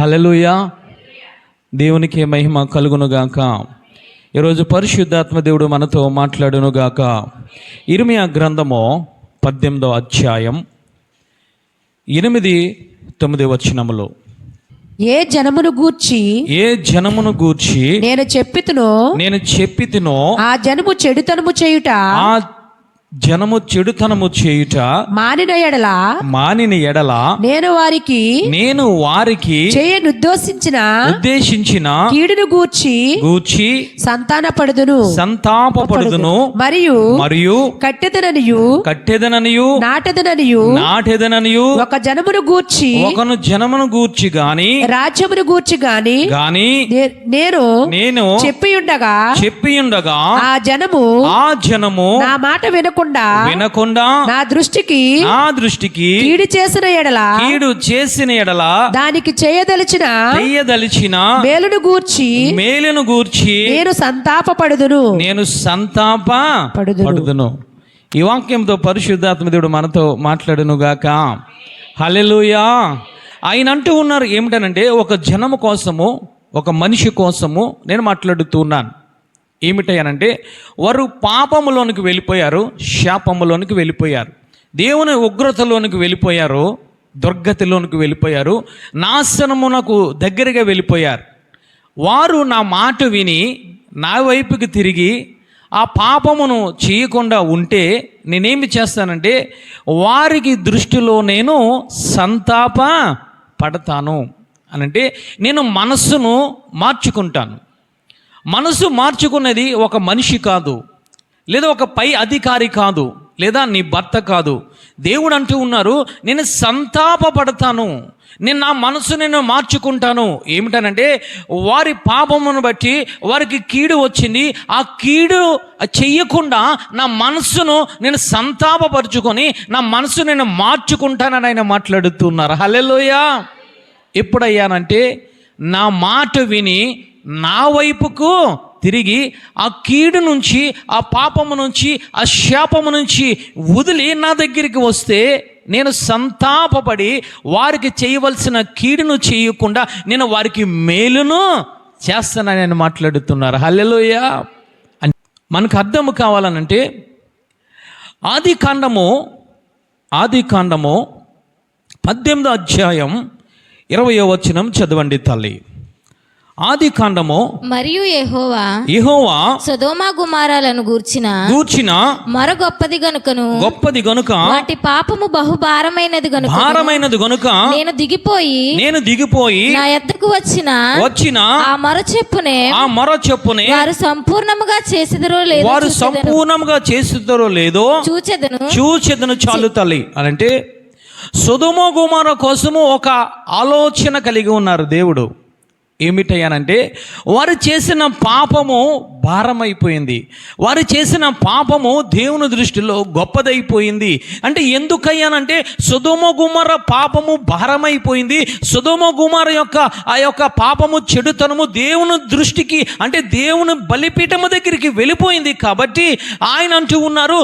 హల్లెలూయా. దేవునికి మహిమ కలుగునుగాక. ఈరోజు పరిశుద్ధాత్మ దేవుడు మనతో మాట్లాడునుగాక. ఇర్మియా గ్రంథము 18వ అధ్యాయం 8-9 వచనములు. ఏ జనమును గూర్చి నేను చెప్పితినో ఆ జనము చెడుతనము చేయుట మానిన ఎడల నేను వారికి చేయనుద్దేశించిన కీడును గూర్చి సంతాపపడుదును మరియు కట్టెదననియు నాటెదననియు ఒక జనమును గూర్చి గాని రాజ్యమును గూర్చి గాని నేను చెప్పియుండగా ఆ జనము నా మాట వినకుండా నా దృష్టికి కీడు చేసిన ఎడల దానికి చేయదలిచిన మేలును గూర్చి నేను సంతాపపడుదును. ఈ వాక్యంతో పరిశుద్ధాత్మ దేవుడు మనతో మాట్లాడును గాక. హల్లెలూయా. ఆయన అంటూ ఉన్నారు ఏమిటనంటే, ఒక జనము కోసము, ఒక మనిషి కోసము నేను మాట్లాడుతున్నాను. ఏమిటనంటే, వారు పాపములోనికి వెళ్ళిపోయారు, శాపములోనికి వెళ్ళిపోయారు, దేవుని ఉగ్రతలోనికి వెళ్ళిపోయారు, దుర్గతిలోనికి వెళ్ళిపోయారు, నాశనమునకు దగ్గరగా వెళ్ళిపోయారు. వారు నా మాట విని నా వైపుకి తిరిగి ఆ పాపమును చేయకుండా ఉంటే నేనేమి చేస్తానంటే, వారికి దృష్టిలో నేను సంతాప పడతాను అనంటే, నేను మనస్సును మార్చుకుంటాను. మనసు మార్చుకున్నది ఒక మనిషి కాదు, లేదా ఒక పై అధికారి కాదు, లేదా నీ భర్త కాదు. దేవుడు అంటూ ఉన్నారు, నేను సంతాపపడతాను, నేను నా మనసు మార్చుకుంటాను. ఏమిటనంటే, వారి పాపమును బట్టి వారికి కీడు వచ్చింది, ఆ కీడు చెయ్యకుండా నా మనస్సును నేను సంతాపపరుచుకొని నా మనసు నేను మార్చుకుంటానని ఆయన మాట్లాడుతున్నారు. హల్లెలూయా. ఎప్పుడయ్యానంటే, నా మాట విని నా వైపుకు తిరిగి ఆ కీడు నుంచి, ఆ పాపము నుంచి, ఆ శాపము నుంచి వదిలి నా దగ్గరికి వస్తే నేను సంతాపపడి వారికి చేయవలసిన కీడును చేయకుండా నేను వారికి మేలును చేస్తానని ఆయన మాట్లాడుతున్నారు. హల్లెలూయా. మనకు అర్థం కావాలనంటే, ఆది కాండము 18వ అధ్యాయం 20వ వచనం చదవండి తల్లి. ఆది కాండము. మరియు యెహోవా సొదొమ గుమారాలను గూర్చిన మర గొప్పది గనుక వాటి పాపము బహు భారమైనది గనుక నేను దిగిపోయి నా యొద్దకు వచ్చిన ఆ మొర చెప్పునే వారు సంపూర్ణముగా చేసిదరో లేదో చూచెదను. చాలు తల్లి అనంటే, సొదొమ గొమొర్ర కోసము ఒక ఆలోచన కలిగి ఉన్నారు దేవుడు. ఏమిటయ్యానంటే, వారు చేసిన పాపము భారమైపోయింది, వారు చేసిన పాపము దేవుని దృష్టిలో గొప్పదైపోయింది. అంటే ఎందుకయ్యానంటే, సొదొమ గొమొర్ర పాపము భారమైపోయింది. సొదొమ గొమొర్ర యొక్క పాపము, చెడుతనము దేవుని దృష్టికి, అంటే దేవుని బలిపీఠము దగ్గరికి వెళ్ళిపోయింది. కాబట్టి ఆయన అంటూ ఉన్నారు,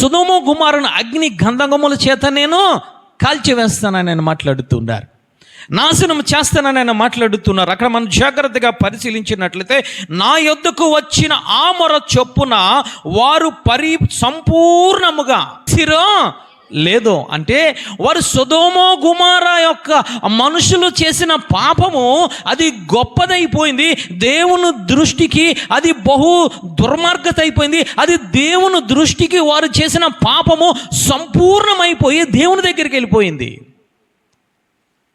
సొదొమ గొమొర్రను అగ్ని గంధకముల చేత నేను కాల్చివేస్తానని ఆయన మాట్లాడుతున్నారు, నాశనం చేస్తానని ఆయన మాట్లాడుతున్నారు. అక్కడ మనం జాగ్రత్తగా పరిశీలించినట్లయితే, నా యొద్దకు వచ్చిన ఆ మొర చొప్పున వారు సంపూర్ణముగా లేదో అంటే, వారు సొదొమ గొమొర్ర యొక్క మనుషులు చేసిన పాపము అది గొప్పదైపోయింది, దేవుని దృష్టికి అది బహు దుర్మార్గత అయిపోయింది. అది దేవుని దృష్టికి వారు చేసిన పాపము సంపూర్ణమైపోయి దేవుని దగ్గరికి వెళ్ళిపోయింది.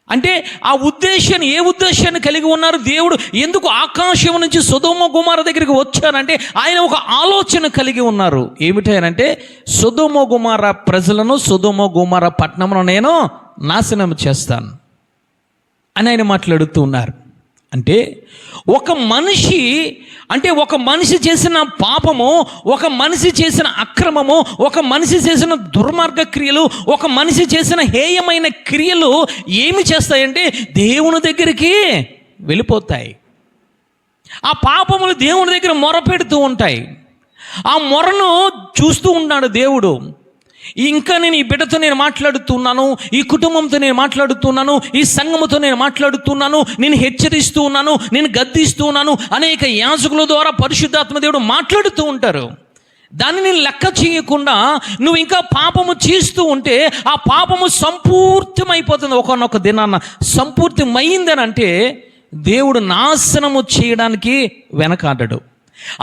అంటే ఆ ఉద్దేశాన్ని, ఏ ఉద్దేశాన్ని కలిగి ఉన్నారు దేవుడు? ఎందుకు ఆకాశం నుంచి సొదొమ గొమొర్ర దగ్గరికి వచ్చారంటే, ఆయన ఒక ఆలోచన కలిగి ఉన్నారు. ఏమిటంటే, సొదొమ గొమొర్ర ప్రజలను, సొదొమ గొమొర్ర పట్టణమును నేను నాశనం చేస్తాను అని ఆయన మాట్లాడుతూ ఉన్నారు. అంటే ఒక మనిషి చేసిన పాపము, ఒక మనిషి చేసిన అక్రమము, ఒక మనిషి చేసిన దుర్మార్గ క్రియలు, ఒక మనిషి చేసిన హేయమైన క్రియలు ఏమి చేస్తాయంటే దేవుని దగ్గరికి వెళ్ళిపోతాయి. ఆ పాపములు దేవుని దగ్గర మొరపెడుతూ ఉంటాయి. ఆ మొరను చూస్తూ ఉన్నాడు దేవుడు. ఇంకా నేను ఈ బిడ్డతో నేను మాట్లాడుతున్నాను, ఈ కుటుంబంతో నేను మాట్లాడుతున్నాను, ఈ సంఘముతో నేను మాట్లాడుతున్నాను, నేను హెచ్చరిస్తూ ఉన్నాను, నేను గద్దిస్తూ ఉన్నాను. అనేక యాజకుల ద్వారా పరిశుద్ధాత్మ దేవుడు మాట్లాడుతూ ఉంటారు. దాన్ని నేను లెక్క చేయకుండా నువ్వు ఇంకా పాపము చేస్తూ ఉంటే ఆ పాపము సంపూర్తిమైపోతుంది. ఒకనొక దినాన్న సంపూర్తిమైందని అంటే దేవుడు నాశనము చేయడానికి వెనకాడడు.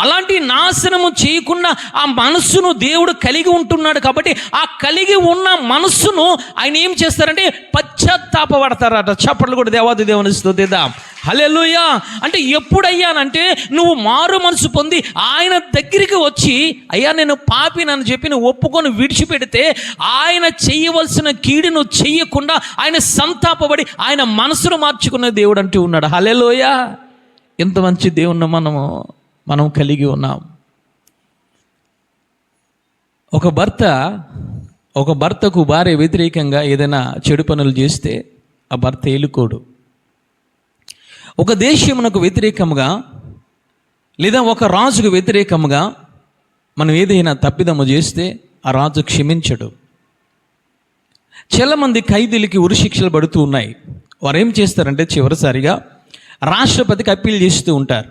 అలాంటి నాశనము చేయకుండా ఆ మనస్సును దేవుడు కలిగి ఉంటున్నాడు. కాబట్టి ఆ కలిగి ఉన్న మనస్సును ఆయన ఏం చేస్తారంటే పశ్చాత్తాపడతారట. చప్పట్లు కూడా దేవాది దేవుని స్తుతిద్దాం. హల్లెలూయా. అంటే ఎప్పుడయ్యానంటే నువ్వు మారు మనసు పొంది ఆయన దగ్గరికి వచ్చి అయ్యా నేను పాపినని చెప్పి నువ్వు ఒప్పుకొని విడిచిపెడితే ఆయన చేయవలసిన కీడును చెయ్యకుండా ఆయన సంతాపబడి ఆయన మనసును మార్చుకున్న దేవుడు అంటూ ఉన్నాడు. హల్లెలూయా. ఎంత మంచి దేవుణ్ణి మనం కలిగి ఉన్నాం. ఒక భర్తకు భార్య వ్యతిరేకంగా ఏదైనా చెడు పనులు చేస్తే ఆ భర్త ఏలుకోడు. ఒక దేశమునకు వ్యతిరేకంగా లేదా ఒక రాజుకు వ్యతిరేకంగా మనం ఏదైనా తప్పిదము చేస్తే ఆ రాజు క్షమించడు. చాలామంది ఖైదీలకి ఉరిశిక్షలు పడుతూ ఉన్నాయి. వారు ఏం చేస్తారంటే చివరిసారిగా రాష్ట్రపతికి అప్పీల్ చేస్తూ ఉంటారు.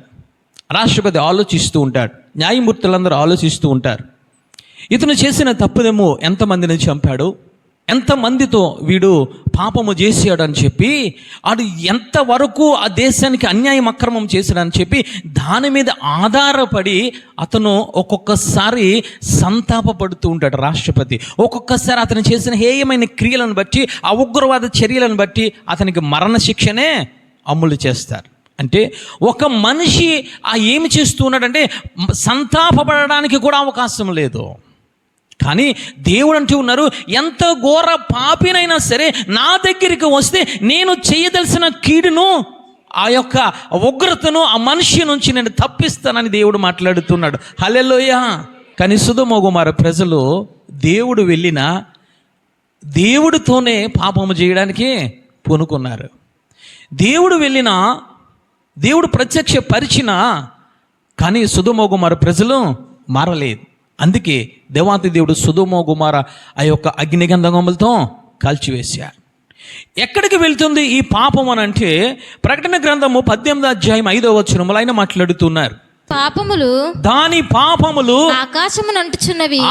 రాష్ట్రపతి ఆలోచిస్తూ ఉంటాడు, న్యాయమూర్తులందరూ ఆలోచిస్తూ ఉంటారు. ఇతను చేసిన తప్పుదేమో ఎంతమందిని చంపాడు, ఎంతమందితో వీడు పాపము చేశాడు అని చెప్పి, అది ఎంతవరకు ఆ దేశానికి అన్యాయం అక్రమం చేశాడని చెప్పి దాని మీద ఆధారపడి అతను ఒక్కొక్కసారి సంతాపపడుతూ ఉంటాడు రాష్ట్రపతి. ఒక్కొక్కసారి అతను చేసిన హేయమైన క్రియలను బట్టి, ఆ ఉగ్రవాద చర్యలను బట్టి అతనికి మరణశిక్షనే అమలు చేస్తారు. అంటే ఒక మనిషి ఏమి చేస్తున్నాడంటే సంతాపపడడానికి కూడా అవకాశం లేదు. కానీ దేవుడు అంటూ ఉన్నారు, ఎంత ఘోర పాపినైనా సరే నా దగ్గరికి వస్తే నేను చేయదలసిన కీడును, ఆ యొక్క ఉగ్రతను ఆ మనిషి నుంచి నేను తప్పిస్తానని దేవుడు మాట్లాడుతున్నాడు. హల్లెలూయా. కానీ సొదొమ గొమొర్రా ప్రజలు దేవుడు వెళ్ళిన దేవుడితోనే పాపము చేయడానికి పూనుకున్నారు. దేవుడు ప్రత్యక్ష పరిచిన కానీ సొదొమ గొమొర్రా ప్రజలు మారలేదు. అందుకే దేవాతి దేవుడు సొదొమ గొమొర్రా ఆ యొక్క అగ్నిగంధకములతో కాల్చివేశారు. ఎక్కడికి వెళ్తుంది ఈ పాపం అని అంటే ప్రకటన గ్రంథము 18వ అధ్యాయం 5వ వచనములో ఆయన మాట్లాడుతున్నారు. దాని పాపములు ఆకాశమునంటుచున్నవి,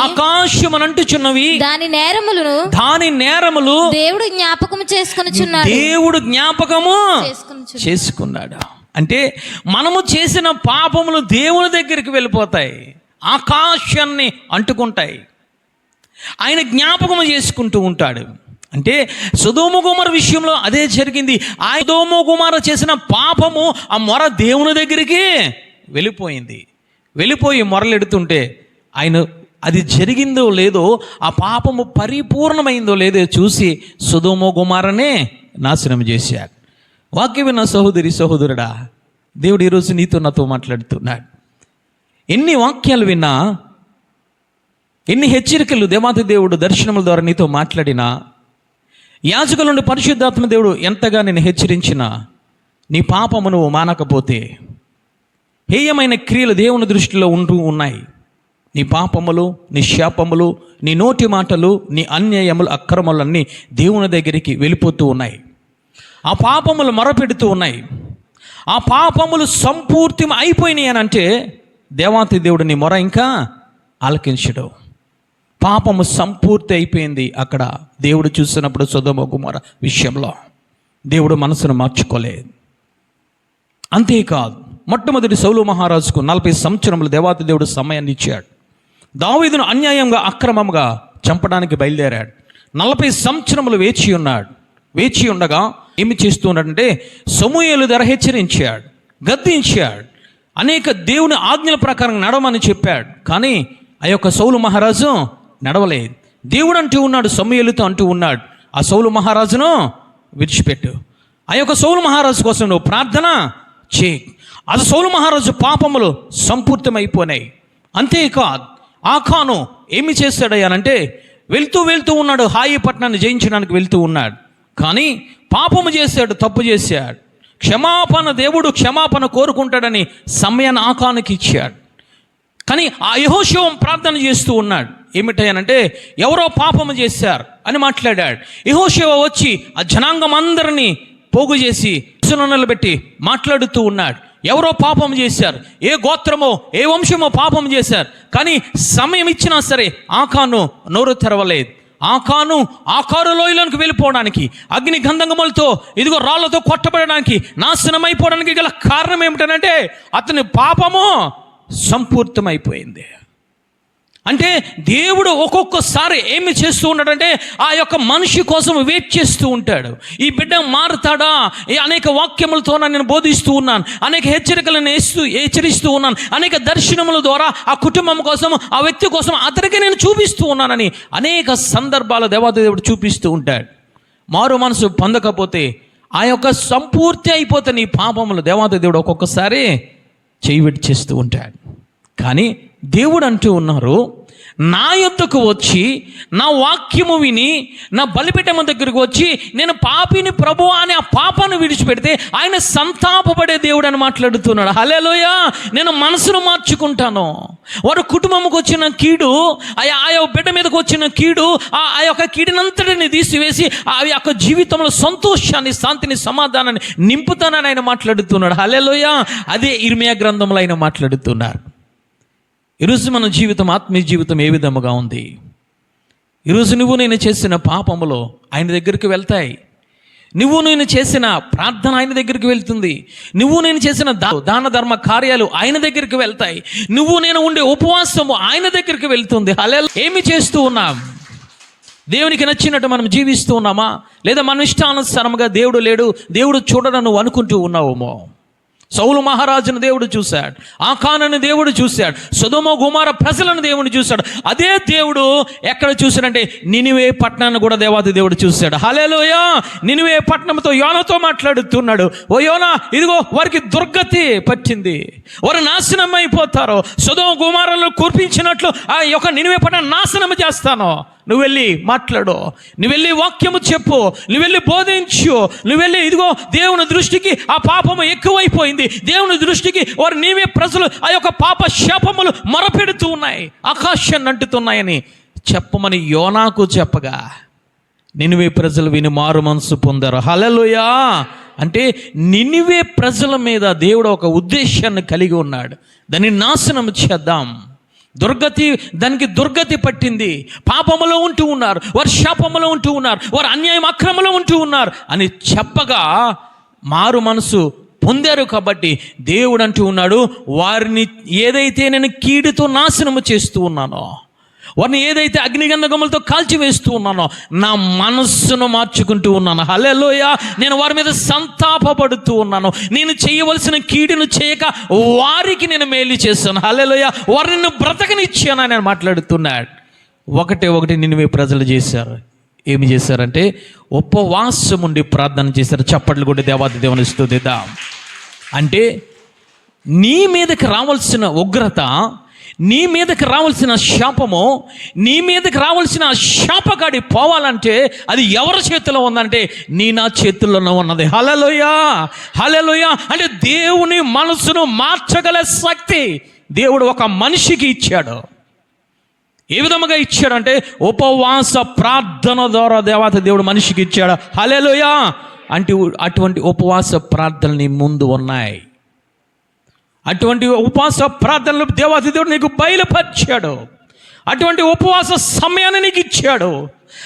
దాని నేరములు దేవుడు జ్ఞాపకము చేసుకున్నాడు. అంటే మనము చేసిన పాపములు దేవుని దగ్గరికి వెళ్ళిపోతాయి, ఆకాశాన్ని అంటుకుంటాయి, ఆయన జ్ఞాపకము చేసుకుంటూ ఉంటాడు. అంటే సొదొమ గొమొర్రా విషయంలో అదే జరిగింది. ఆ సొదొమ గొమొర్రా చేసిన పాపము ఆ మొర దేవుని దగ్గరికి వెళ్ళిపోయి మొరలెడుతుంటే ఆయన అది జరిగిందో లేదో, ఆ పాపము పరిపూర్ణమైందో లేదో చూసి సొదొమ గొమొర్రానే నాశనం చేశారు. వాక్యం విన్న సహోదరి సహోదరుడా, దేవుడు ఈరోజు నీతో నాతో మాట్లాడుతున్నాడు. ఎన్ని వాక్యాలు విన్నా, ఎన్ని హెచ్చరికలు దేవాతి దేవుడు దర్శనముల ద్వారా నీతో మాట్లాడినా, యాజకుల నుండి పరిశుద్ధాత్మ దేవుడు ఎంతగా నేను హెచ్చరించినా, నీ పాపము నువ్వు మానకపోతే హేయమైన క్రియలు దేవుని దృష్టిలో ఉంటూ ఉన్నాయి. నీ పాపములు, నీ శాపములు, నీ నోటి మాటలు, నీ అన్యాయములు, అక్రమాలన్నీ దేవుని దగ్గరికి వెళ్ళిపోతూ ఉన్నాయి. ఆ పాపములు మొరపెడుతూ ఉన్నాయి. ఆ పాపములు సంపూర్తి అయిపోయినాయి అని అంటే దేవాతి దేవుడు నీ మొర ఇంకా ఆలకించడు. పాపము సంపూర్తి అయిపోయింది. అక్కడ దేవుడు చూసినప్పుడు సొదొమ గొమొర్రా విషయంలో దేవుడు మనసును మార్చుకోలేదు. అంతేకాదు, మొట్టమొదటి సౌలు మహారాజుకు 40 సంవత్సరములు దేవాతి దేవుడు సమయాన్ని ఇచ్చాడు. దావీదును అన్యాయంగా అక్రమంగా చంపడానికి బయలుదేరాడు. 40 సంవత్సరములు వేచి ఉండగా ఏమి చేస్తూ ఉన్నాడంటే సమూయేలు ద్వారా హెచ్చరించాడు, గద్దించాడు, అనేక దేవుని ఆజ్ఞల ప్రకారం నడవమని చెప్పాడు. కానీ ఆ యొక్క సౌలు మహారాజు నడవలేదు. దేవుడు అంటూ ఉన్నాడు, సమూయేలుతో అంటూ ఉన్నాడు, ఆ సౌలు మహారాజును విడిచిపెట్టు, ఆ యొక్క సౌలు మహారాజు కోసం నువ్వు ప్రార్థన చేయి. అది సౌలు మహారాజు పాపములు సంపూర్తమైపోయినాయి. అంతేకాదు, ఆకాను ఏమి చేశాడయ్యానంటే వెళ్తూ ఉన్నాడు, హాయి పట్టణాన్ని జయించడానికి వెళ్తూ ఉన్నాడు. కానీ పాపము చేశాడు, తప్పు చేశాడు. దేవుడు క్షమాపణ కోరుకుంటాడని సమయాన్ని ఆకానుకి ఇచ్చాడు. కానీ ఆ యెహోషువ ప్రార్థన చేస్తూ ఉన్నాడు. ఏమిటయ్యానంటే ఎవరో పాపము చేశారు అని మాట్లాడాడు. యెహోషువ వచ్చి ఆ జనాంగం అందరినీ పోగు చేసి నిలబెట్టి మాట్లాడుతూ ఉన్నాడు. ఎవరో పాపం చేశారు, ఏ గోత్రమో ఏ వంశమో పాపం చేశారు, కానీ సమయం ఇచ్చినా సరే ఆకాను నోరు తెరవలేదు. ఆకారు లోయలోనికి వెళ్ళిపోవడానికి, అగ్ని గంధకములతో ఇదిగో రాళ్లతో కొట్టబడడానికి, నాశనం అయిపోవడానికి గల కారణం ఏమిటనంటే అతని పాపము సంపూర్తమైపోయింది. అంటే దేవుడు ఒక్కొక్కసారి ఏమి చేస్తూ ఉంటాడంటే ఆ యొక్క మనిషి కోసం వెయిట్ చేస్తూ ఉంటాడు. ఈ బిడ్డ మారుతాడా? అనేక వాక్యములతో నేను బోధిస్తూ ఉన్నాను, అనేక హెచ్చరికలను హెచ్చరిస్తూ ఉన్నాను, అనేక దర్శనముల ద్వారా ఆ కుటుంబం కోసం, ఆ వ్యక్తి కోసం అతనికి నేను చూపిస్తూ ఉన్నానని అనేక సందర్భాలు దేవాది దేవుడు చూపిస్తూ ఉంటాడు. మారు మనసు పొందకపోతే ఆ యొక్క సంపూర్తి అయిపోతే నీ పాపములు దేవాది దేవుడు ఒక్కొక్కసారి చేయబెట్టి చేస్తూ ఉంటాడు. కానీ దేవుడు అంటూ ఉన్నారు, నా యొద్దకు వచ్చి నా వాక్యము విని నా బలిపీఠము దగ్గరకు వచ్చి నేను పాపిని ప్రభు అని ఆ పాపాన్ని విడిచిపెడితే ఆయన సంతాపపడే దేవుడు అని మాట్లాడుతున్నాడు. హల్లెలూయా. నేను మనసును మార్చుకుంటాను. వారు కుటుంబంకి వచ్చిన కీడు, ఆ బిడ్డ మీదకి వచ్చిన కీడు, ఆ యొక్క కీడినంతటిని తీసివేసి ఆ యొక్క జీవితంలో సంతోషాన్ని, శాంతిని, సమాధానాన్ని నింపుతానని ఆయన మాట్లాడుతున్నాడు. హల్లెలూయా. అదే ఇర్మియా గ్రంథంలో ఆయన మాట్లాడుతున్నారు. ఈరోజు మన జీవితం, ఆత్మీయ జీవితం ఏ విధముగా ఉంది? ఈరోజు నువ్వు నేను చేసిన పాపములో ఆయన దగ్గరికి వెళ్తాయి. నువ్వు నేను చేసిన ప్రార్థన ఆయన దగ్గరికి వెళ్తుంది. నువ్వు నేను చేసిన దాన ధర్మ కార్యాలు ఆయన దగ్గరికి వెళ్తాయి. నువ్వు నేను ఉండే ఉపవాసము ఆయన దగ్గరికి వెళ్తుంది. హల్లెలూయా. ఏమి చేస్తూ ఉన్నాం? దేవునికి నచ్చినట్టు మనం జీవిస్తూ ఉన్నామా? లేదా మన ఇష్టానుసారంగా దేవుడు లేడు, దేవుడు చూడడం నువ్వు అనుకుంటూ ఉన్నావేమో. సౌలు మహారాజును దేవుడు చూశాడు, ఆకానుని దేవుడు చూశాడు, సొదొమ గొమొర్రా ప్రజలను దేవుడు చూశాడు. అదే దేవుడు ఎక్కడ చూశాడంటే నినివే పట్టణాన్ని కూడా దేవాది దేవుడు చూశాడు. హల్లెలూయా. నినివే పట్టణంతో యోనాతో మాట్లాడుతున్నాడు, ఓ యోనా, ఇదిగో వారికి దుర్గతి పట్టింది, వారు నాశనం అయిపోతారు. సొదొమ గొమొర్రాను కురిపించినట్లు ఆ యొక్క నినివే పట్టణం నాశనం చేస్తాను. నువ్వు వెళ్ళి మాట్లాడు, నువ్వు వెళ్ళి వాక్యము చెప్పు, నువ్వు వెళ్ళి బోధించు, నువ్వు వెళ్ళి ఇదిగో దేవుని దృష్టికి ఆ పాపము ఎక్కువైపోయింది, దేవుని దృష్టికి వారు నీవే ప్రజలు ఆ యొక్క పాప శాపములు మొరపెడుతూ ఉన్నాయి, ఆకాశాన్ని అంటుతున్నాయని చెప్పమని యోనాకు చెప్పగా నినివే ప్రజలు విని మారు మనసు పొందారు. హల్లెలూయా. అంటే నినివే ప్రజల మీద దేవుడు ఒక ఉద్దేశాన్ని కలిగి ఉన్నాడు. దాన్ని నాశనం చేద్దాం. దానికి దుర్గతి పట్టింది, పాపములో ఉంటూ ఉన్నారు, వారు శాపములో ఉంటూ ఉన్నారు, వారు అన్యాయం అక్రమంలో ఉంటూ ఉన్నారు అని చెప్పగా మారు మనసు పొందారు. కాబట్టి దేవుడు అంటూ ఉన్నాడు, వారిని ఏదైతే నేను కీడుతో నాశనము చేస్తూ ఉన్నానో, వారిని ఏదైతే అగ్నిగంధకములతో కాల్చివేస్తూ ఉన్నానో, నా మనస్సును మార్చుకుంటూ ఉన్నాను. హల్లెలూయా. నేను వారి మీద సంతాపపడుతూ ఉన్నాను. నేను చేయవలసిన కీడును చేయక వారికి నేను మేలు చేశాను. హల్లెలూయా. వారిని బ్రతకనిచ్చాను అని మాట్లాడుతున్నాడు. ఒకటి నినివే ప్రజలు చేశారు. ఏమి చేశారంటే ఉపవాసం ఉండి ప్రార్థన చేశారు. చప్పట్లు కొట్టి దేవాది దేవుని స్తుతిద్దాం. అంటే నీ మీదకి రావాల్సిన ఉగ్రత, నీ మీదకి రావాల్సిన శాపము, నీ మీదకి రావాల్సిన శాపగాడి పోవాలంటే అది ఎవరి చేతిలో ఉందంటే నా చేతుల్లోనే ఉన్నది. హల్లెలూయా. హల్లెలూయా. అంటే దేవుని మనసును మార్చగల శక్తి దేవుడు ఒక మనిషికి ఇచ్చాడు. ఏ విధముగా ఇచ్చాడంటే ఉపవాస ప్రార్థన ద్వారా దేవత దేవుడు మనిషికి ఇచ్చాడు. హల్లెలూయా. అంటే అటువంటి ఉపవాస ప్రార్థనలు నీ ముందు ఉన్నాయి. అటువంటి ఉపవాస ప్రార్థనలు దేవాది దేవుడు నీకు బయలుపరిచాడు. అటువంటి ఉపవాస సమయాన్ని నీకు ఇచ్చాడు.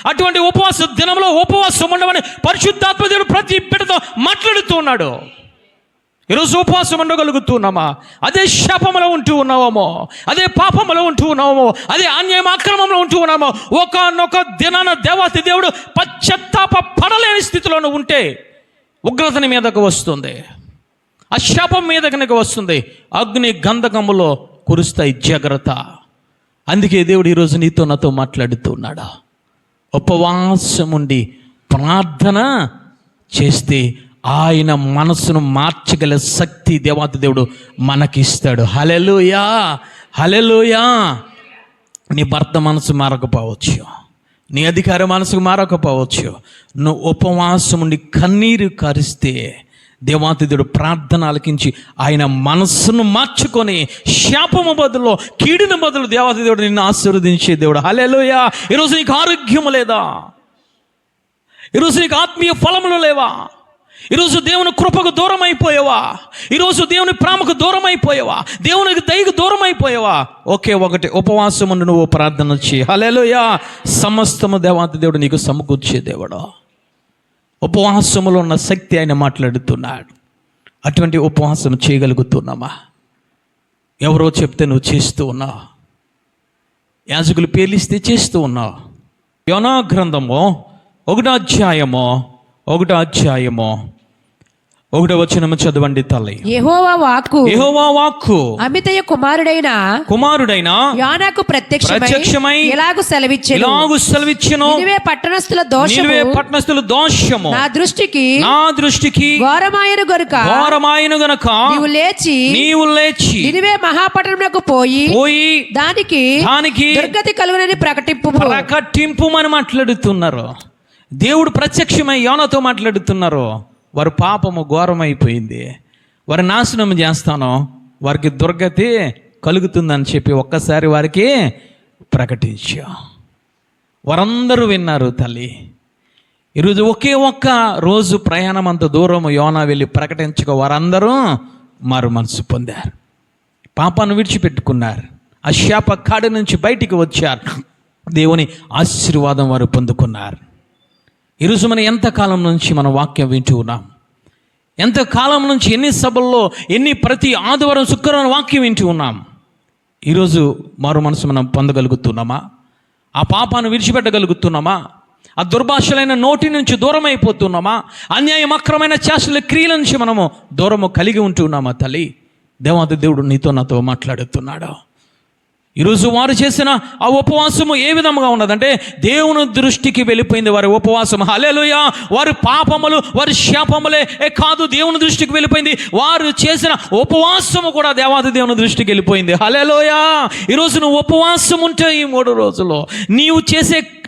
అటువంటి ఉపవాస దినంలో ఉపవాసం ఉండమని పరిశుద్ధాత్మ దేవుడు ప్రతి బిడ్డతో మాట్లాడుతూ ఉన్నాడు. ఈరోజు ఉపవాసం ఉండగలుగుతున్నామా? అదే శాపంలో ఉంటూ ఉన్నామో, అదే పాపంలో ఉంటూ ఉన్నామో, అదే అన్యాయం అక్రమంలో ఉంటూ ఉన్నామో, ఒకనొక దినాన దేవాతి దేవుడు పశ్చాత్తాప పడలేని స్థితిలోనూ ఉంటే ఉగ్రతని మీదకు వస్తుంది, ఆ శాపం మీదకి వస్తుంది, అగ్ని గంధకములో కురుస్తాయి. జాగ్రత్త. అందుకే దేవుడు ఈరోజు నీతో నాతో మాట్లాడుతున్నాడు. ఉపవాసం ఉండి ప్రార్థన చేస్తే ఆయన మనసును మార్చగల శక్తి దేవాతి దేవుడు మనకిస్తాడు. హల్లెలూయా. హల్లెలూయా. నీ భర్త మనసు మారకపోవచ్చు, నీ అధికారి మనసుకు మారకపోవచ్చు. నువ్వు ఉపవాసం ఉండి కన్నీరు కారిస్తే దేవాతిథుడు ప్రార్థన ఆలకించి ఆయన మనస్సును మార్చుకొని శాపము బదులు కీడుని బదులు దేవాతిథుడు నిన్ను ఆశీర్వదించే దేవుడు. హల్లెలూయా. ఈరోజు నీకు ఆరోగ్యము లేదా? ఈరోజు నీకు ఆత్మీయ ఫలములు లేవా? ఈరోజు దేవుని కృపకు దూరం అయిపోయావా? ఈరోజు దేవుని ప్రేమకు దూరం అయిపోయావా? దేవునికి దయకు దూరం అయిపోయావా? ఒకే ఒకటి, ఉపవాసమును నువ్వు ప్రార్థన చేయి. హల్లెలూయా. సమస్తము దేవాతి దేవుడు నీకు సమకూర్చే దేవుడు. ఉపవాసములో ఉన్న శక్తి ఆయన మాట్లాడుతున్నాడు. అటువంటి ఉపవాసం చేయగలుగుతున్నామా? ఎవరో చెప్తే నువ్వు చేస్తూ ఉన్నావు, యాజకులు పేలిస్తే చేస్తూ ఉన్నావు. యోనా గ్రంథము 1వ అధ్యాయము 1వ వచనము చదవండి తల్లి. యెహోవా వాక్కు అమితయ కుమారుడైన యోనాకు ప్రత్యక్షమై ఇలాగు సెలవిచ్చెను. నినివే పట్టణస్థుల దోషము నా దృష్టికి ఘోరమాయను గనుక నీవు లేచి నినివే మహాపట్టణమునకు పోయి దానికి దుర్గతి కలుగునని ప్రకటింపుమని మాట్లాడుతున్నారు. దేవుడు ప్రత్యక్షమై యోనాతో మాట్లాడుతున్నారు. వారి పాపము ఘోరమైపోయింది, వారి నాశనం చేస్తాను, వారికి దుర్గతి కలుగుతుందని చెప్పి ఒక్కసారి వారికి ప్రకటించా. వారందరూ విన్నారు తల్లి. ఈరోజు ఒకే ఒక్క రోజు ప్రయాణం అంత దూరం యోనా వెళ్ళి ప్రకటించక వారందరూ మారు మనసు పొందారు, పాపాన్ని విడిచిపెట్టుకున్నారు, ఆ శాప కాడి నుంచి బయటికి వచ్చారు, దేవుని ఆశీర్వాదం వారు పొందుకున్నారు. ఈరోజు మనం ఎంతకాలం నుంచి మన వాక్యం వింటూ ఉన్నాం? ఎంతకాలం నుంచి ఎన్ని సభల్లో ప్రతి ఆదివారం శుక్రవారం వాక్యం వింటూ ఉన్నాం? ఈరోజు మారు మనసు మనం పొందగలుగుతున్నామా? ఆ పాపాన్ని విడిచిపెట్టగలుగుతున్నామా? ఆ దుర్భాషలైన నోటి నుంచి దూరం అయిపోతున్నామా? అన్యాయం అక్రమైన చేష్టల క్రియల నుంచి మనము దూరము కలిగి ఉంటున్నామా? తల్లి, దేవాది దేవుడు నీతో నాతో మాట్లాడుతున్నాడు. ఈరోజు వారు చేసిన ఆ ఉపవాసము ఏ విధంగా ఉన్నదంటే దేవుని దృష్టికి వెళ్ళిపోయింది వారి ఉపవాసం. హల్లెలూయా. వారి పాపములు వారి శాపములే కాదు, దేవుని దృష్టికి వెళ్ళిపోయింది. వారు చేసిన ఉపవాసము కూడా దేవాది దేవుని దృష్టికి వెళ్ళిపోయింది. హల్లెలూయా. ఈరోజు నువ్వు ఉపవాసం ఉంటే ఈ 3 రోజుల్లో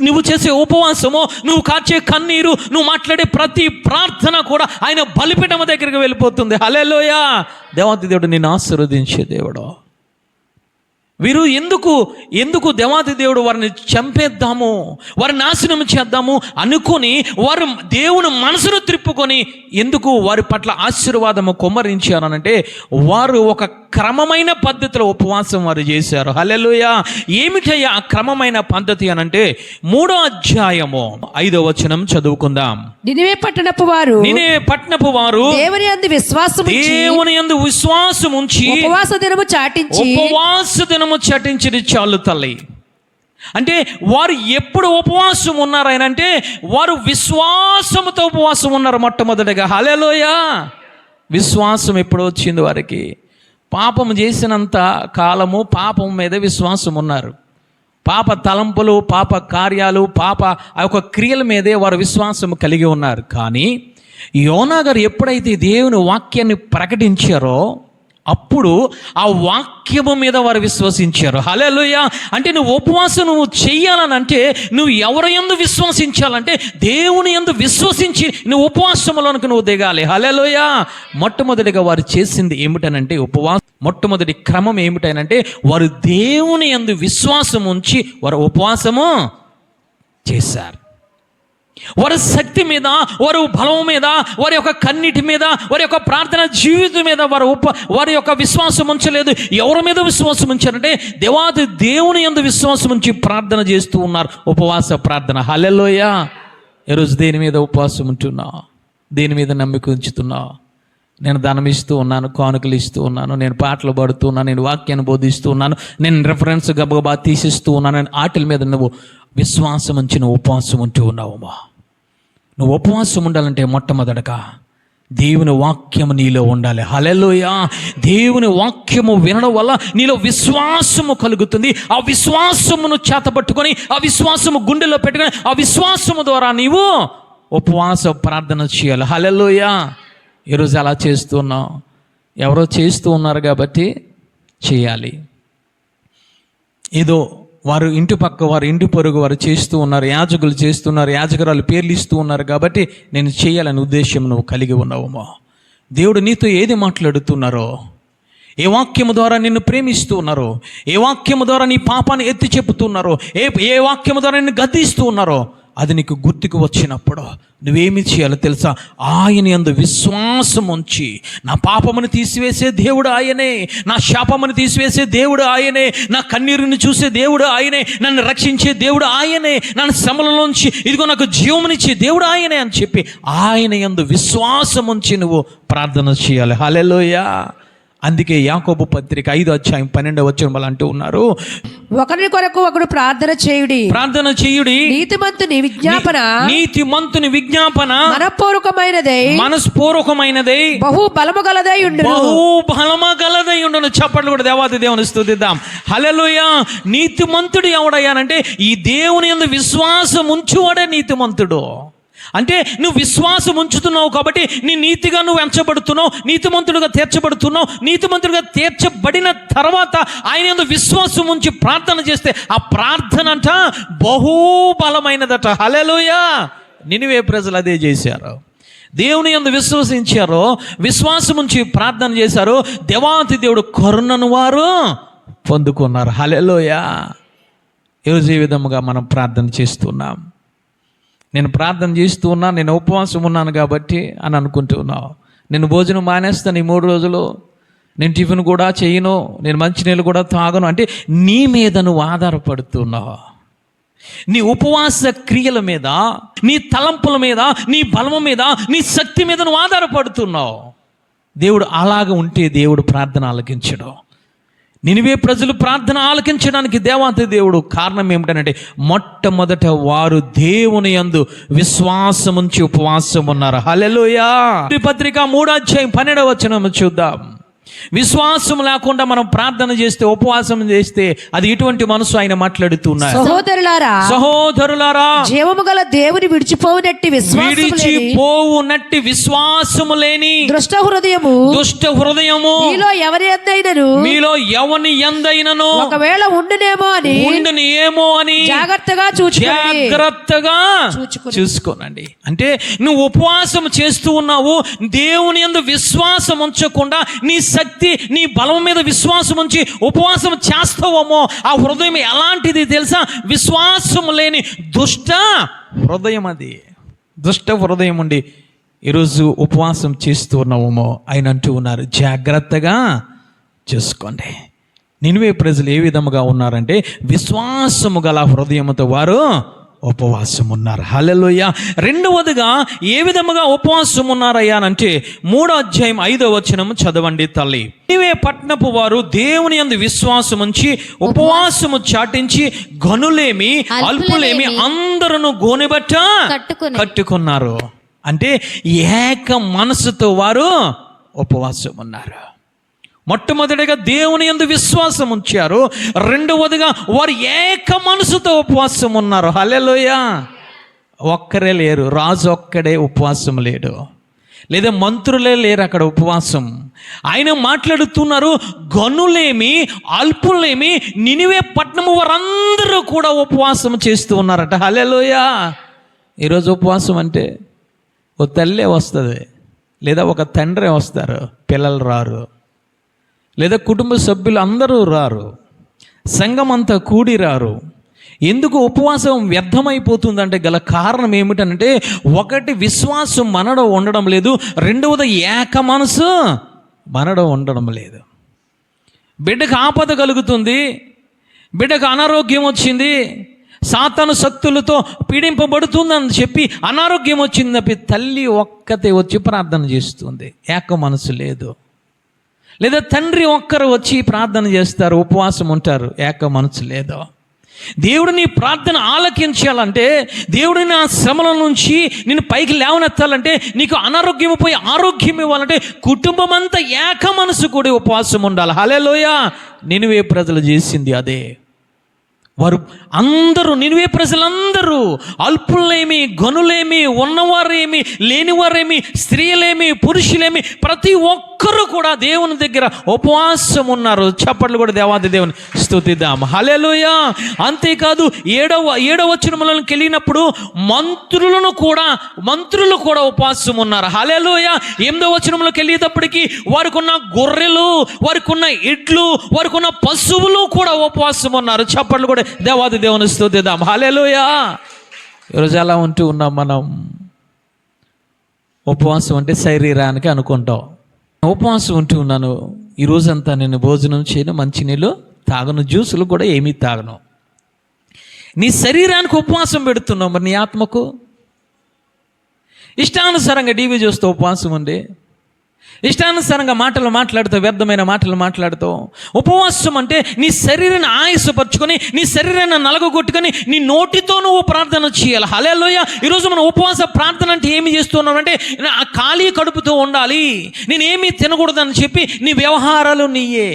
నువ్వు చేసే ఉపవాసము, నువ్వు కాచే కన్నీరు, నువ్వు మాట్లాడే ప్రతి ప్రార్థన కూడా ఆయన బలిపీఠం దగ్గరికి వెళ్ళిపోతుంది. హల్లెలూయా. దేవాది దేవుడు నిన్ను ఆశీర్వదించే దేవుడు. వీరు ఎందుకు దేవాది దేవుడు వారిని చంపేద్దాము, వారిని నాశనం చేద్దాము అనుకొని వారు దేవుని మనసును త్రిప్పుకొని ఎందుకు వారి పట్ల ఆశీర్వాదము కుమ్మరించారనంటే వారు ఒక క్రమమైన పద్ధతిలో ఉపవాసం వారు చేశారు. హల్లెలూయా. ఏమిటయ్యా ఆ క్రమమైన పద్ధతి అనంటే 3వ అధ్యాయము 5వ వచనం చదువుకుందాం. నినివే పట్టణపు వారు దేవుని యందు విశ్వాసం ఉంచి ఉపవాస దినము చాటించి చాలు తల్లి. అంటే వారు ఎప్పుడు ఉపవాసం ఉన్నారంటే వారు విశ్వాసముతో ఉపవాసం ఉన్నారు మొట్టమొదటిగా. హల్లెలూయా. విశ్వాసం ఎప్పుడు వచ్చింది వారికి? పాపం చేసినంత కాలము పాపం మీద విశ్వాసం ఉన్నారు. పాప తలంపులు, పాప కార్యాలు, పాప ఆ యొక్క క్రియల మీదే వారు విశ్వాసం కలిగి ఉన్నారు. కానీ యోనా గారు ఎప్పుడైతే దేవుని వాక్యాన్ని ప్రకటించారో అప్పుడు ఆ వాక్యము మీద వారు విశ్వసించారు. హల్లెలూయా. అంటే నువ్వు ఉపవాసం నువ్వు చెయ్యాలనంటే నువ్వు ఎవరి యందు విశ్వసించాలంటే దేవుని యందు విశ్వసించి నువ్వు ఉపవాసంలోనికి నువ్వు దిగాలి. హల్లెలూయా. మొట్టమొదటిగా వారు చేసింది ఏమిటనంటే మొట్టమొదటి క్రమం ఏమిటనంటే వారు దేవుని యందు విశ్వాసం ఉంచి వారు ఉపవాసము చేశారు. వారి శక్తి మీద, వారి బలం మీద, వారి యొక్క కన్నిటి మీద, వారి యొక్క ప్రార్థన జీవితం మీద వారి యొక్క విశ్వాసం ఉంచలేదు. ఎవరి మీద విశ్వాసం ఉంచారంటే దేవాది దేవుని యందు విశ్వాసం ఉంచి ప్రార్థన చేస్తూ ఉన్నారు. ఉపవాస ప్రార్థన. హల్లెలూయా. ఈరోజు దేని మీద ఉపవాసం ఉంటున్నావు? దేని మీద నమ్మిక ఉంచుతున్నావు? నేను దానం ఇస్తూ ఉన్నాను, కానుకలు ఇస్తూ ఉన్నాను, నేను పాటలు పాడుతూ ఉన్నాను, నేను వాక్యాన్ని బోధిస్తూ ఉన్నాను, నేను రెఫరెన్స్ గబగబా తీసిస్తూ ఉన్నాను, వాటి మీద నువ్వు విశ్వాసం ఉంచి నువ్వు ఉపవాసం ఉంటూ ఉన్నావమ్మా. నువ్వు ఉపవాసం ఉండాలంటే మొట్టమొదటగా దేవుని వాక్యము నీలో ఉండాలి. హల్లెలూయా. దేవుని వాక్యము వినడం వల్ల నీలో విశ్వాసము కలుగుతుంది. ఆ విశ్వాసమును చేతపట్టుకొని, ఆ విశ్వాసము గుండెలో పెట్టుకొని, ఆ విశ్వాసము ద్వారా నీవు ఉపవాస ప్రార్థన చేయాలి. హల్లెలూయా. ఈరోజు అలా చేస్తున్నావు? ఎవరో చేస్తూ ఉన్నారు కాబట్టి చేయాలి. ఏదో వారు ఇంటి పక్క వారు ఇంటి పొరుగు వారు చేస్తూ ఉన్నారు, యాజకులు చేస్తున్నారు, యాజకురాలు పేర్లు ఇస్తూ ఉన్నారు కాబట్టి నేను చేయాలని ఉద్దేశం నువ్వు కలిగి ఉన్నావమ్మా. దేవుడు నీతో ఏది మాట్లాడుతున్నారో, ఏ వాక్యము ద్వారా నిన్ను ప్రేమిస్తూ ఉన్నారో, ఏ వాక్యము ద్వారా నీ పాపాన్ని ఎత్తి చెప్పుతున్నారో, ఏ వాక్యము ద్వారా నిన్ను గద్దిస్తూ ఉన్నారో, అది నీకు గుర్తుకు వచ్చినప్పుడు నువ్వేమి చేయాలో తెలుసా? ఆయన యందు విశ్వాసం ఉంచి, నా పాపమును తీసివేసే దేవుడు ఆయనే, నా శాపమును తీసివేసే దేవుడు ఆయనే, నా కన్నీరుని చూసే దేవుడు ఆయనే, నన్ను రక్షించే దేవుడు ఆయనే, నన్ను శ్రమలలోంచి ఇదిగో నాకు జీవమునిచ్చే దేవుడు ఆయనే అని చెప్పి ఆయన యందు విశ్వాసం ఉంచి నువ్వు ప్రార్థన చేయాలి. హల్లెలూయా. అందుకే యాకోబు పత్రిక 5:12 అంటూ ఉన్నారు, ఒకరి కొరకు ఒకడు ప్రార్థన చేయుడి, నీతిమంతుని విజ్ఞాపన మనస్పూర్వకమైనదై బహు బలము గలదై ఉండును. చప్పట్లు కూడా దేవాది దేవుని స్తుతిద్దాం. హల్లెలూయా. నీతిమంతుడు ఎవడయ్యానంటే ఈ దేవుని యందు విశ్వాసం ఉంచువాడే నీతిమంతుడు. అంటే నువ్వు విశ్వాసం ఉంచుతున్నావు కాబట్టి నీ నీతిగా నువ్వు ఎంచబడుతున్నావు, నీతిమంతుడుగా తీర్చబడుతున్నావు. నీతిమంతుడుగా తీర్చబడిన తర్వాత ఆయన యందు విశ్వాసం ఉంచి ప్రార్థన చేస్తే ఆ ప్రార్థన అంట బహుబలమైనదట. హల్లెలూయా. నినివే ప్రజలు అదే చేశారు. దేవుని యందు విశ్వసించారో, విశ్వాసం ఉంచి ప్రార్థన చేశారో, దేవాతి దేవుడు కరుణను వారు పొందుకున్నారు. హల్లెలూయా. ఈరోజు ఈ విధముగా మనం ప్రార్థన చేస్తున్నాం. నేను ప్రార్థన చేస్తూ ఉన్నా, నేను ఉపవాసం ఉన్నాను కాబట్టి అని అనుకుంటున్నావు. నేను భోజనం మానేస్తాను ఈ 3 రోజులు, నేను టిఫిన్ కూడా చేయను, నేను మంచినీళ్ళు కూడా తాగను అంటే నీ మీద నువ్వు ఆధారపడుతున్నావు. నీ ఉపవాస క్రియల మీద, నీ తలంపుల మీద, నీ బలము మీద, నీ శక్తి మీద నువ్వు ఆధారపడుతున్నావు. దేవుడు అలాగ ఉంటే దేవుడు ప్రార్థన ఆలకించడు. నినివే ప్రజలు ప్రార్థన ఆలకించడానికి దేవాతి దేవుడు కారణం ఏమిటంటే, మొట్టమొదట వారు దేవుని యందు విశ్వాసముంచి ఉపవాసం ఉన్నారు. హల్లెలూయా. పత్రిక 3:12 చూద్దాం. విశ్వాసం లేకుండా మనం ప్రార్థన చేస్తే, ఉపవాసం చేస్తే అది ఇటువంటి మనసు ఆయన మాట్లాడుతున్నారు. సహోదరులారా, జీవము గల దేవుని విడిచిపోవునట్టి విశ్వాసము లేని దుష్ట హృదయము మీలో ఎవని యందైనను ఒకవేళ ఉండునేమో అని జాగ్రత్తగా చూసుకోనండి. అంటే నువ్వు ఉపవాసం చేస్తూ ఉన్నావు, దేవుని యందు విశ్వాసం ఉంచకుండా నీ శక్తి, నీ బలం మీద విశ్వాసం ఉంచి ఉపవాసం చేస్తావేమో, ఆ హృదయం ఎలాంటిది తెలుసా? విశ్వాసం లేని దుష్ట హృదయం. అది దుష్ట హృదయం ఉండి ఈరోజు ఉపవాసం చేస్తూ ఉన్నావేమో ఆయన అంటూ ఉన్నారు, జాగ్రత్తగా చూసుకోండి. నినివే ప్రజలు ఏ విధముగా ఉన్నారంటే విశ్వాసము గల హృదయముతో వారు ఉపవాసం ఉన్నారు. హల్లెలూయా. రెండవదిగా ఏ విధముగా ఉపవాసం ఉన్నారయ్యా అంటే 3:5 చదవండి తల్లి. నినివే పట్టణపు వారు దేవుని యందు విశ్వాసం ఉంచి ఉపవాసము చాటించి గనులేమి అల్పులేమి అందరూ గోనెబట్ట కట్టుకున్నారు. అంటే ఏక మనసుతో వారు ఉపవాసం ఉన్నారు. మొట్టమొదటిగా దేవుని యందు విశ్వాసం ఉంచారు, రెండవదిగా వారు ఏక మనసుతో ఉపవాసం ఉన్నారు. హల్లెలూయా. ఒక్కరే లేరు, రాజు ఒక్కడే ఉపవాసం లేడు, లేదా మంత్రులే లేరు అక్కడ ఉపవాసం. ఆయన మాట్లాడుతున్నారు, గనులేమి అల్పులేమి నినివే పట్టణము వారందరూ కూడా ఉపవాసం చేస్తూ ఉన్నారట. హల్లెలూయా. ఈరోజు ఉపవాసం అంటే ఓ తల్లే వస్తుంది, లేదా ఒక తండ్రే వస్తారు, పిల్లలు రారు, లేదా కుటుంబ సభ్యులు అందరూ రారు, సంఘం అంతా కూడి రారు. ఎందుకు ఉపవాసం వ్యర్థమైపోతుందంటే గల కారణం ఏమిటంటే, ఒకటి విశ్వాసం మనలో ఉండడం లేదు, రెండవది ఏక మనసు మనలో ఉండడం లేదు. బిడ్డకు ఆపద కలుగుతుంది, బిడ్డకు అనారోగ్యం వచ్చింది, సాతాను శక్తులతో పీడింపబడుతుందని చెప్పి అనారోగ్యం వచ్చింది తప్పి తల్లి ఒక్కతే వచ్చి ప్రార్థన చేస్తుంది, ఏక మనసు లేదు. లేదా తండ్రి ఒక్కరు వచ్చి ప్రార్థన చేస్తారు, ఉపవాసం ఉంటారు, ఏక మనసు లేదు. దేవుడు నీ ప్రార్థన ఆలకించాలంటే, దేవుడిని ఆ శ్రమల నుంచి నిన్ను పైకి లేవనెత్తాలంటే, నీకు అనారోగ్యం పోయి ఆరోగ్యం ఇవ్వాలంటే కుటుంబం అంతా ఏక మనసు కూడా ఉపవాసం ఉండాలి. హల్లెలూయా. నినివే ప్రజలు చేసింది అదే. వారు అందరూ, నినివే ప్రజలందరూ, అల్పులేమి గనులేమి ఉన్నవారేమి లేనివారేమి స్త్రీలేమి పురుషులేమి ప్రతి ఒక్క ఒక్కరు కూడా దేవుని దగ్గర ఉపవాసం ఉన్నారు. చప్పట్లు కూడా దేవాది దేవుని స్తుతిద్దాం. హల్లెలూయా. అంతేకాదు ఏడవ వచనములోకి వెళ్ళినప్పుడు మంత్రులు కూడా ఉపవాసం ఉన్నారు. హల్లెలూయా. 8వ వచనంలోకి వెళ్ళేటప్పటికి వారికి ఉన్న గొర్రెలు, వారికి ఉన్న ఎడ్లు, వారికి ఉన్న పశువులు కూడా ఉపవాసం ఉన్నారు. చప్పట్లు కూడా దేవాది దేవుని స్తుతిద్దాం. హల్లెలూయా. ఈరోజు ఎలా ఉంటూ ఉన్నాం మనం? ఉపవాసం అంటే శరీరానికి అనుకుంటాం. ఉపవాసం ఉంటూ ఉన్నాను, ఈ రోజంతా నేను భోజనం చేయను, మంచినీళ్ళు తాగను, జ్యూసులు కూడా ఏమీ తాగను. నీ శరీరానికి ఉపవాసం పెడుతున్నావు, మరి నీ ఆత్మకు? ఇష్టానుసారంగా టీవీ చూస్తూ ఉపవాసం ఉండి, ఇష్టానుసారంగా వ్యర్థమైన మాటలు మాట్లాడుతూ ఉపవాసం అంటే నీ శరీరాన్ని ఆయుసపరుచుకొని, నీ శరీరాన్ని నలగొట్టుకొని నీ నోటితో నువ్వు ప్రార్థన చేయాలి. హల్లెలూయా. ఈరోజు మనం ఉపవాస ప్రార్థన అంటే ఏమి చేస్తున్నాం అంటే, ఖాళీ కడుపుతో ఉండాలి, నేనేమీ తినకూడదని చెప్పి నీ వ్యవహారాలు నీయే.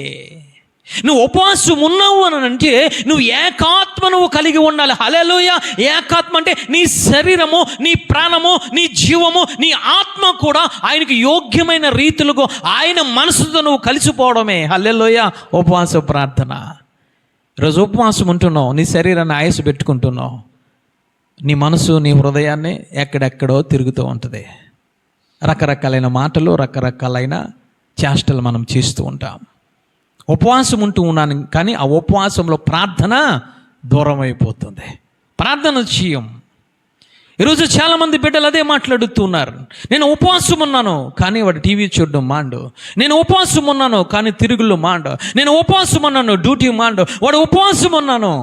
నువ్వు ఉపవాసం ఉన్నావు అని అంటే నువ్వు ఏకాత్మ నువ్వు కలిగి ఉండాలి. హల్లెలూయా. ఏకాత్మ అంటే నీ శరీరము, నీ ప్రాణము, నీ జీవము, నీ ఆత్మ కూడా ఆయనకి యోగ్యమైన రీతులకు ఆయన మనసుతో నువ్వు కలిసిపోవడమే హల్లెలూయా ఉపవాస ప్రార్థన. ఈరోజు ఉపవాసం ఉంటున్నావు, నీ శరీరాన్ని ఆయుసు పెట్టుకుంటున్నావు, నీ మనసు, నీ హృదయాన్ని ఎక్కడెక్కడో తిరుగుతూ ఉంటుంది. రకరకాలైన మాటలు, రకరకాలైన చేష్టలు మనం చేస్తూ ఉంటాం. ఉపవాసం ఉంటూ ఉన్నాను, కానీ ఆ ఉపవాసంలో ప్రార్థన దూరం అయిపోతుంది. ప్రార్థన చేయం. ఈరోజు చాలామంది బిడ్డలు అదే మాట్లాడుతున్నారు. నేను ఉపవాసం ఉన్నాను, కానీ వాడు టీవీ చూడడం మాండు. నేను ఉపవాసం ఉన్నాను, కానీ తిరుగుళ్ళు మాండు. నేను ఉపవాసం ఉన్నాను, డ్యూటీ మాండు. వాడు ఉపవాసం ఉన్నాను,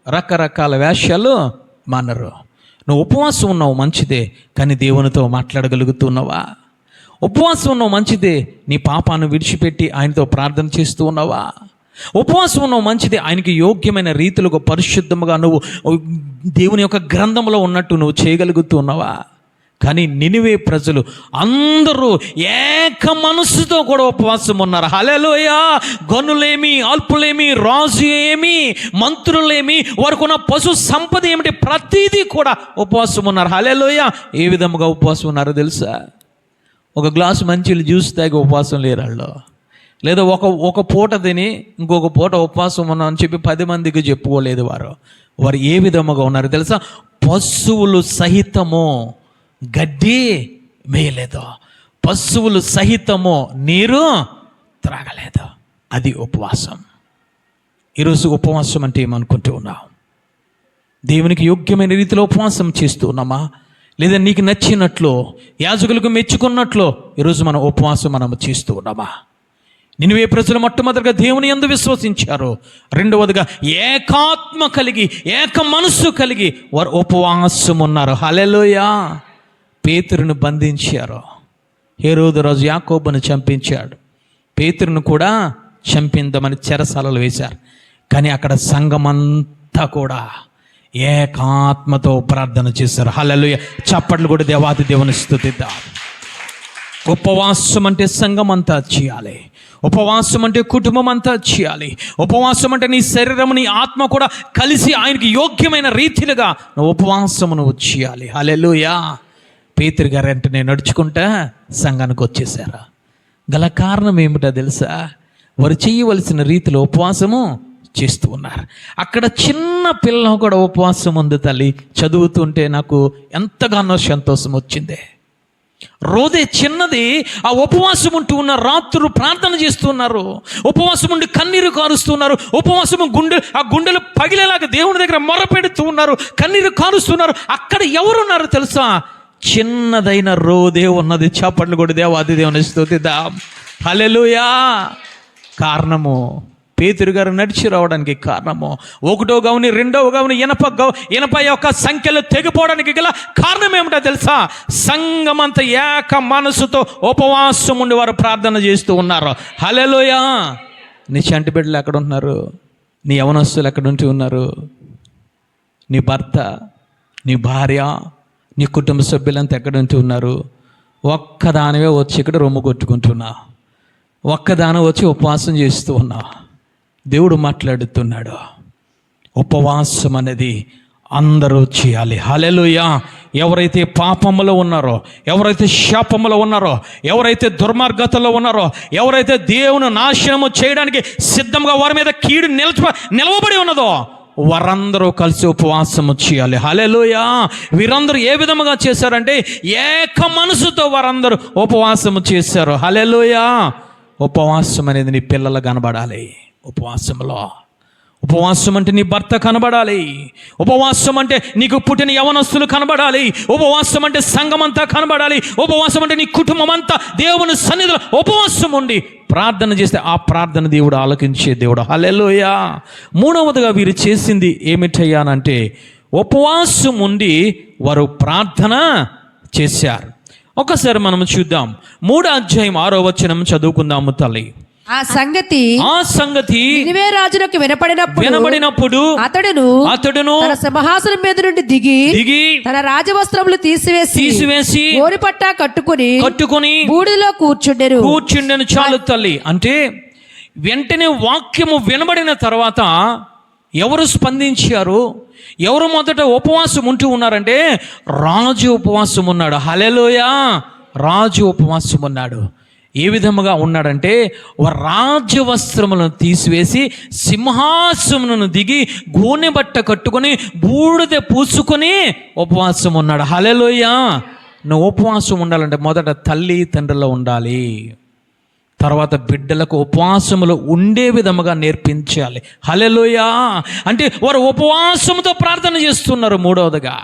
రకరకాల వేషాలు మానరు. నువ్వు ఉపవాసం ఉన్నావు మంచిదే, కానీ దేవునితో మాట్లాడగలుగుతున్నావా? ఉపవాసం ఉన్నావు మంచిదే, నీ పాపాన్ని విడిచిపెట్టి ఆయనతో ప్రార్థన చేస్తూ ఉన్నావా? ఉపవాసం ఉన్నావు మంచిదే, ఆయనకి యోగ్యమైన రీతిలో పరిశుద్ధముగా నువ్వు దేవుని యొక్క గ్రంథంలో ఉన్నట్టు నువ్వు చేయగలుగుతూ ఉన్నావా? కానీ నినివే ప్రజలు అందరూ ఏక మనస్సుతో కూడా ఉపవాసం ఉన్నారు. హల్లెలూయా. గనులేమి, అల్పులేమి, రాజు ఏమి, మంత్రులేమి, వారికి ఉన్న పశు సంపద ఏమిటి, ప్రతిదీ కూడా ఉపవాసం ఉన్నారు. హల్లెలూయా. ఏ విధముగా ఉపవాసం ఉన్నారో తెలుసా? ఒక గ్లాసు మంచిలు జ్యూస్ తాగి ఉపవాసం లేరు వాళ్ళు. లేదా ఒక పూట తిని ఇంకొక పూట ఉపవాసం ఉన్నాం అని చెప్పి 10 మందికి చెప్పుకోలేదు వారు ఏ విధముగా ఉన్నారు తెలుసా? పశువులు సహితము గడ్డి మేయలేదు, పశువులు సహితము నీరు త్రాగలేదు. అది ఉపవాసం. ఈరోజు ఉపవాసం అంటే ఏమనుకుంటూ ఉన్నాం? దేవునికి యోగ్యమైన రీతిలో ఉపవాసం చేస్తూ ఉన్నామా? లేదా నీకు నచ్చినట్లు, యాజకులకు మెచ్చుకున్నట్లు ఈరోజు మన ఉపవాసం మనము చేస్తూ ఉన్నామా? నినివే ప్రజలు మొట్టమొదటిగా దేవుని యందు విశ్వసించారు, రెండవదిగా ఏకాత్మ కలిగి, ఏక మనస్సు కలిగి వారు ఉపవాసం ఉన్నారు. హల్లెలూయా. పేతురును బంధించారు. హేరోదు రాజు యాకోబును చంపించాడు, పేతురును కూడా చంపిందమని చెరసాలలో వేశారు. కానీ అక్కడ సంఘమంతా కూడా ఏకాత్మతో ప్రార్థన చేశారు. హల్లెలూయా. చప్పట్లు కూడా దేవాది దేవుని స్తుతిద్దాం. ఉపవాసం అంటే సంఘం అంతా చేయాలి. ఉపవాసం అంటే కుటుంబం అంతా చేయాలి. ఉపవాసం అంటే నీ శరీరం, నీ ఆత్మ కూడా కలిసి ఆయనకి యోగ్యమైన రీతిలుగా నువ్వు ఉపవాసము నువ్వు చేయాలి. హల్లెలూయా. పేతురు గారు వెంటనే నడుచుకుంటా సంఘానికి వచ్చేసారా? గల కారణం ఏమిటో తెలుసా? వారు చేయవలసిన రీతిలో ఉపవాసము చేస్తూ ఉన్నారు. అక్కడ చిన్న పిల్ల కూడా ఉపవాసం ఉంది తల్లి. చదువుతుంటే నాకు ఎంతగానో సంతోషం వచ్చింది. రోజే చిన్నది ఆ ఉపవాసం ఉంటూ ఉన్న రాత్రులు ప్రార్థన చేస్తున్నారు, ఉపవాసం ఉండి కన్నీరు కారుస్తున్నారు, ఉపవాసం గుండెలు పగిలేలాగా దేవుని దగ్గర మొరపెడుతూ ఉన్నారు, కన్నీరు కారుస్తున్నారు. అక్కడ ఎవరున్నారు తెలుసా? చిన్నదైన రోదే ఉన్నది. చప్పట్లు కూడా దేవాది దేవుని స్తుతిద్దాం. హల్లెలూయా. కారణము పేతురు గారు నడిచి రావడానికి కారణము, 1వ గౌని 2వ గౌని ఇనప యొక్క సంఖ్యలు తెగిపోవడానికి గల కారణం ఏమిటో తెలుసా? సంఘమంతా ఏక మనసుతో ఉపవాసం ఉండి వారు ప్రార్థన చేస్తూ ఉన్నారు. హల్లెలూయా. నీ చంటి బిడ్డలు ఎక్కడ ఉంటున్నారు? నీ యవనస్తులు ఎక్కడ ఉంటూ ఉన్నారు? నీ భర్త, నీ భార్య, నీ కుటుంబ సభ్యులంతా ఎక్కడ ఉంటూ ఉన్నారు? ఒక్కదానివే వచ్చి ఇక్కడ రొమ్ము కొట్టుకుంటున్నా, ఒక్కదాని వచ్చి ఉపవాసం చేస్తూ ఉన్నా. దేవుడు మాట్లాడుతున్నాడు. ఉపవాసం అనేది అందరూ చేయాలి. హల్లెలూయా. ఎవరైతే పాపములో ఉన్నారో, ఎవరైతే శాపములో ఉన్నారో, ఎవరైతే దుర్మార్గతలో ఉన్నారో, ఎవరైతే దేవుని నాశనము చేయడానికి సిద్ధంగా వారి మీద కీడు నిలవబడి ఉన్నదో వారందరూ కలిసి ఉపవాసము చేయాలి. హల్లెలూయా. వీరందరూ ఏ విధముగా చేశారంటే ఏక మనసుతో వారందరూ ఉపవాసము చేశారు. హల్లెలూయా. ఉపవాసం అనేది నీ పిల్లలు కనబడాలి. ఉపవాసం అంటే నీ భర్త కనబడాలి. ఉపవాసం అంటే నీకు పుట్టిన యవనస్తులు కనబడాలి. ఉపవాసం అంటే సంఘం అంతా కనబడాలి. ఉపవాసం అంటే నీ కుటుంబం అంతా దేవుని సన్నిధిలో ఉపవాసం ఉండి ప్రార్థన చేస్తే ఆ ప్రార్థన దేవుడు ఆలకించే దేవుడు. హల్లెలూయా. మూడవదిగా వీరు చేసింది ఏమిటయ్యానంటే ఉపవాసం ఉండి వారు ప్రార్థన చేశారు. ఒకసారి మనం చూద్దాం. 3వ అధ్యాయం 6వ వచనం చదువుకుందాము తల్లి. ఆ సంగతి నినివే రాజునకు వినపడినప్పుడు అతడును తన సింహాసనం మీద నుండి దిగి తన రాజవస్త్రములు తీసివేసి గోనెపట్ట కట్టుకుని బూడిదలో కూర్చుండెను. చాలు తల్లి. అంటే వెంటనే వాక్యము వినబడిన తర్వాత ఎవరు స్పందించారు? ఎవరు మొదట ఉపవాసం ఉంటూ ఉన్నారంటే రాజు ఉపవాసం ఉన్నాడు. హల్లెలూయా. రాజు ఉపవాసం ఉన్నాడు. ఏ విధముగా ఉన్నాడంటే రాజవస్త్రములను తీసివేసి సింహాసనమును దిగి గోనె బట్ట కట్టుకొని బూడిద పూసుకొని ఉపవాసం ఉన్నాడు. హల్లెలూయా. నువ్వు ఉపవాసం ఉండాలంటే మొదట తల్లి తండ్రిలో ఉండాలి. తర్వాత బిడ్డలకు ఉపవాసములు ఉండే విధముగా నేర్పించాలి. హల్లెలూయా. అంటే వారు ఉపవాసముతో ప్రార్థన చేస్తున్నారు. మూడవదిగా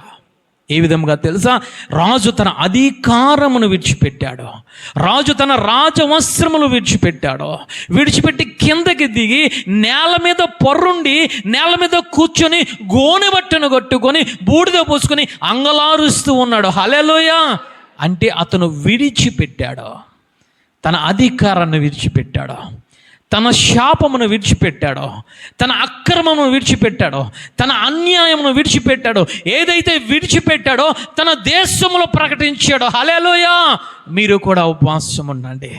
ఏ విధముగా తెలుసా? రాజు తన అధికారమును విడిచిపెట్టాడు. రాజు తన రాజవస్త్రములు విడిచిపెట్టి కిందకి దిగి నేల మీద పొర్రుండి నేల మీద కూర్చొని గోనె బట్టను కట్టుకొని బూడిద పోసుకొని అంగలారుస్తూ ఉన్నాడు. హల్లెలూయా. అంటే అతను విడిచిపెట్టాడు. తన అధికారాన్ని విడిచిపెట్టాడు. తన శాపమును విడిచిపెట్టాడో, తన అక్రమమును విడిచిపెట్టాడో, తన అన్యాయమును విడిచిపెట్టాడో, ఏదైతే విడిచిపెట్టాడో తన దేశములో ప్రకటించాడో. హల్లెలూయా. మీరు కూడా ఉపవాసం ఉండండి.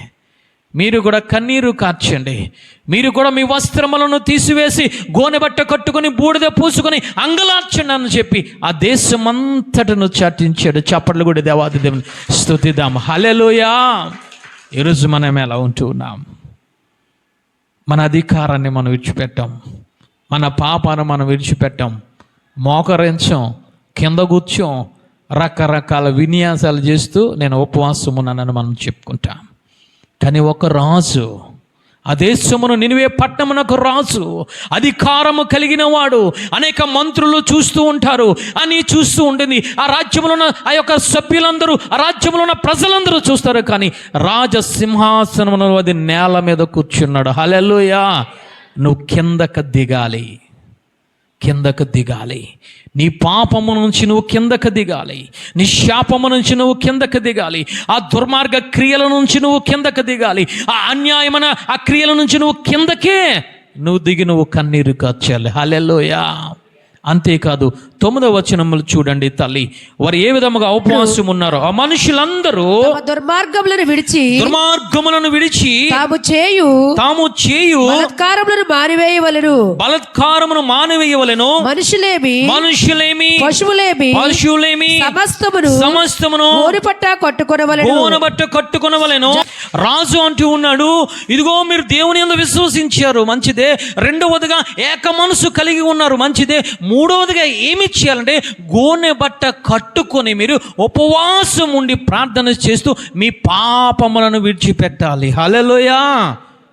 మీరు కూడా కన్నీరు కార్చండి. మీరు కూడా మీ వస్త్రములను తీసివేసి గోనె బట్ట కట్టుకొని బూడిద పూసుకొని అంగలార్చండి అని చెప్పి ఆ దేశమంతటను చాటించాడు. చప్పట్లు కూడా దేవాది దేవుని స్తుతిద్దాం. హల్లెలూయా. ఈరోజు మనం ఎలా ఉంటూ ఉన్నాం? మన అధికారాన్ని మనం విడిచిపెట్టాం. మన పాపాన్ని మనం విడిచిపెట్టాం. మోకరించాం, కింద కూర్చోం, రకరకాల విన్యాసాలు చేస్తూ నేను ఉపవాసం ఉన్నానని మనం చెప్పుకుంటాం. కానీ ఒక రాజు, ఆ దేశమును నినివే పట్టణమునకు రాజు, అధికారము కలిగిన వాడు, అనేక మంత్రులు చూస్తూ ఉంటారు అని చూస్తూ ఉంటుంది. ఆ రాజ్యంలో ఉన్న ఆ యొక్క సభ్యులందరూ, ఆ రాజ్యంలో ఉన్న ప్రజలందరూ చూస్తారు. కానీ రాజసింహాసనమును అది నేల మీద కూర్చున్నాడు. హల్లెలూయా. నువ్వు కిందకు దిగాలి. నీ పాపము నుంచి నువ్వు కిందకు దిగాలి. నీ శాపము నుంచి నువ్వు కిందకు దిగాలి. ఆ దుర్మార్గ క్రియల నుంచి నువ్వు కిందకు దిగాలి. ఆ అన్యాయమైన ఆ క్రియల నుంచి నువ్వు కిందకే దిగి నువ్వు కన్నీరు కార్చాలి. హల్లెలూయా. అంతేకాదు 9వ వచనములు చూడండి తల్లి. వారు ఏ విధముగా ఉపవాసం ఉన్నారో ఆ మనుషులందరూ దుర్మార్గములను విడిచి తాము చేయు బలాత్కారమును మానివేయవలెను. మనుషులేమి పశువులేమి సమస్తమును గోనెబట్ట కట్టుకొనవలెను. రాజు అంటూ ఉన్నాడు, ఇదిగో మీరు దేవుని యందు విశ్వసించారు, మంచిదే. రెండవదిగా ఏక మనసు కలిగి ఉన్నారు, మంచిదే. మూడవదిగా ఏమి చేయాలంటే గోనె బట్ట కట్టుకొని మీరు ఉపవాసం ఉండి ప్రార్థన చేస్తూ మీ పాపములను విడిచిపెట్టాలి. హల్లెలూయా.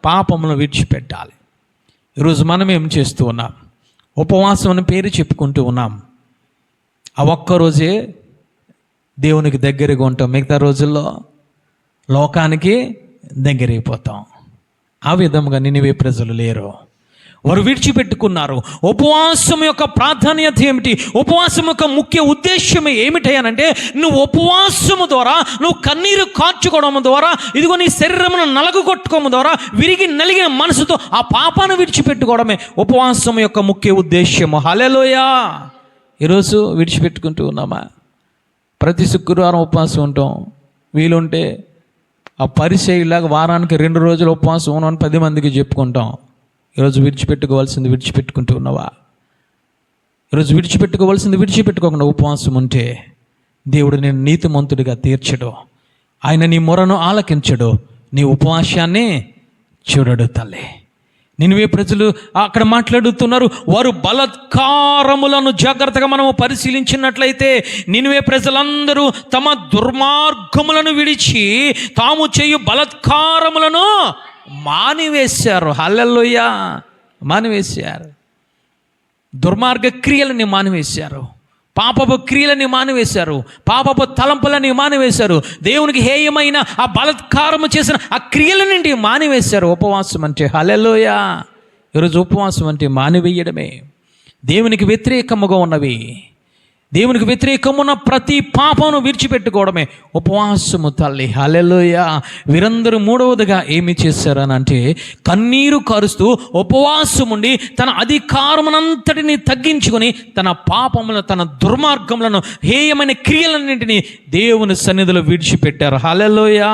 పాపములను విడిచిపెట్టాలి. ఈరోజు మనం ఏం చేస్తూ ఉన్నాం? ఉపవాసం అని పేరు చెప్పుకుంటూ ఉన్నాం. ఆ ఒక్కరోజే దేవునికి దగ్గరగా ఉంటాం, మిగతా రోజుల్లో లోకానికి దగ్గరైపోతాం. ఆ విధంగా నినివే ప్రజలు లేరు. వారు విడిచిపెట్టుకున్నారు. ఉపవాసం యొక్క ప్రాధాన్యత ఏమిటి? ఉపవాసం యొక్క ముఖ్య ఉద్దేశం ఏమిటనంటే నువ్వు ఉపవాసము ద్వారా, నువ్వు కన్నీరు కార్చుకోవడం ద్వారా, ఇదిగో నీ శరీరమును నలగొట్టుకోవడం ద్వారా విరిగి నలిగిన మనసుతో ఆ పాపాన్ని విడిచిపెట్టుకోవడమే ఉపవాసం యొక్క ముఖ్య ఉద్దేశము. హల్లెలూయా. ఈరోజు విడిచిపెట్టుకుంటూ ఉన్నామా? ప్రతి శుక్రవారం ఉపవాసం ఉంటాం. వీలుంటే ఆ పరిచయలాగా వారానికి 2 రోజులు ఉపవాసం ఉన్నామని 10 మందికి చెప్పుకుంటాం. ఈరోజు విడిచిపెట్టుకోవాల్సింది విడిచిపెట్టుకుంటూ ఉన్నావా? ఈరోజు విడిచిపెట్టుకోవాల్సింది విడిచిపెట్టుకోకుండా ఉపవాసం ఉంటే దేవుడు నేను నీతిమంతుడిగా తీర్చడు, ఆయన నీ మొరను ఆలకించడు, నీ ఉపవాసాన్ని చూడడు తల్లి. నినివే ప్రజలు అక్కడ మాట్లాడుతున్నారు, వారు బలాత్కారములను జాగ్రత్తగా మనము పరిశీలించినట్లయితే నినివే ప్రజలందరూ తమ దుర్మార్గములను విడిచి తాము చేయు బలాత్కారములను మానివేశారు. హల్లెలూయా, మానివేశారు. దుర్మార్గ క్రియలని మానివేశారు, పాపపు క్రియలని మానివేశారు, పాపపు తలంపులని మానివేశారు, దేవునికి హేయమైన ఆ బలాత్కారము చేసిన ఆ క్రియల నుండి మానివేశారు. ఉపవాసం అంటే హల్లెలూయా. ఈరోజు ఉపవాసం అంటే మానివేయడమే. దేవునికి వ్యతిరేకముగా ఉన్నవి, దేవునికి వ్యతిరేకమున్న ప్రతి పాపమును విడిచిపెట్టుకోవడమే ఉపవాసము తల్లి. హల్లెలూయా. వీరందరూ మూడవదిగా ఏమి చేశారని అంటే కన్నీరు కారుస్తూ ఉపవాసం ఉండి తన అధికారమునంతటిని తగ్గించుకొని తన పాపములను, తన దుర్మార్గములను, హేయమైన క్రియలన్నింటినీ దేవుని సన్నిధిలో విడిచిపెట్టారు. హల్లెలూయా.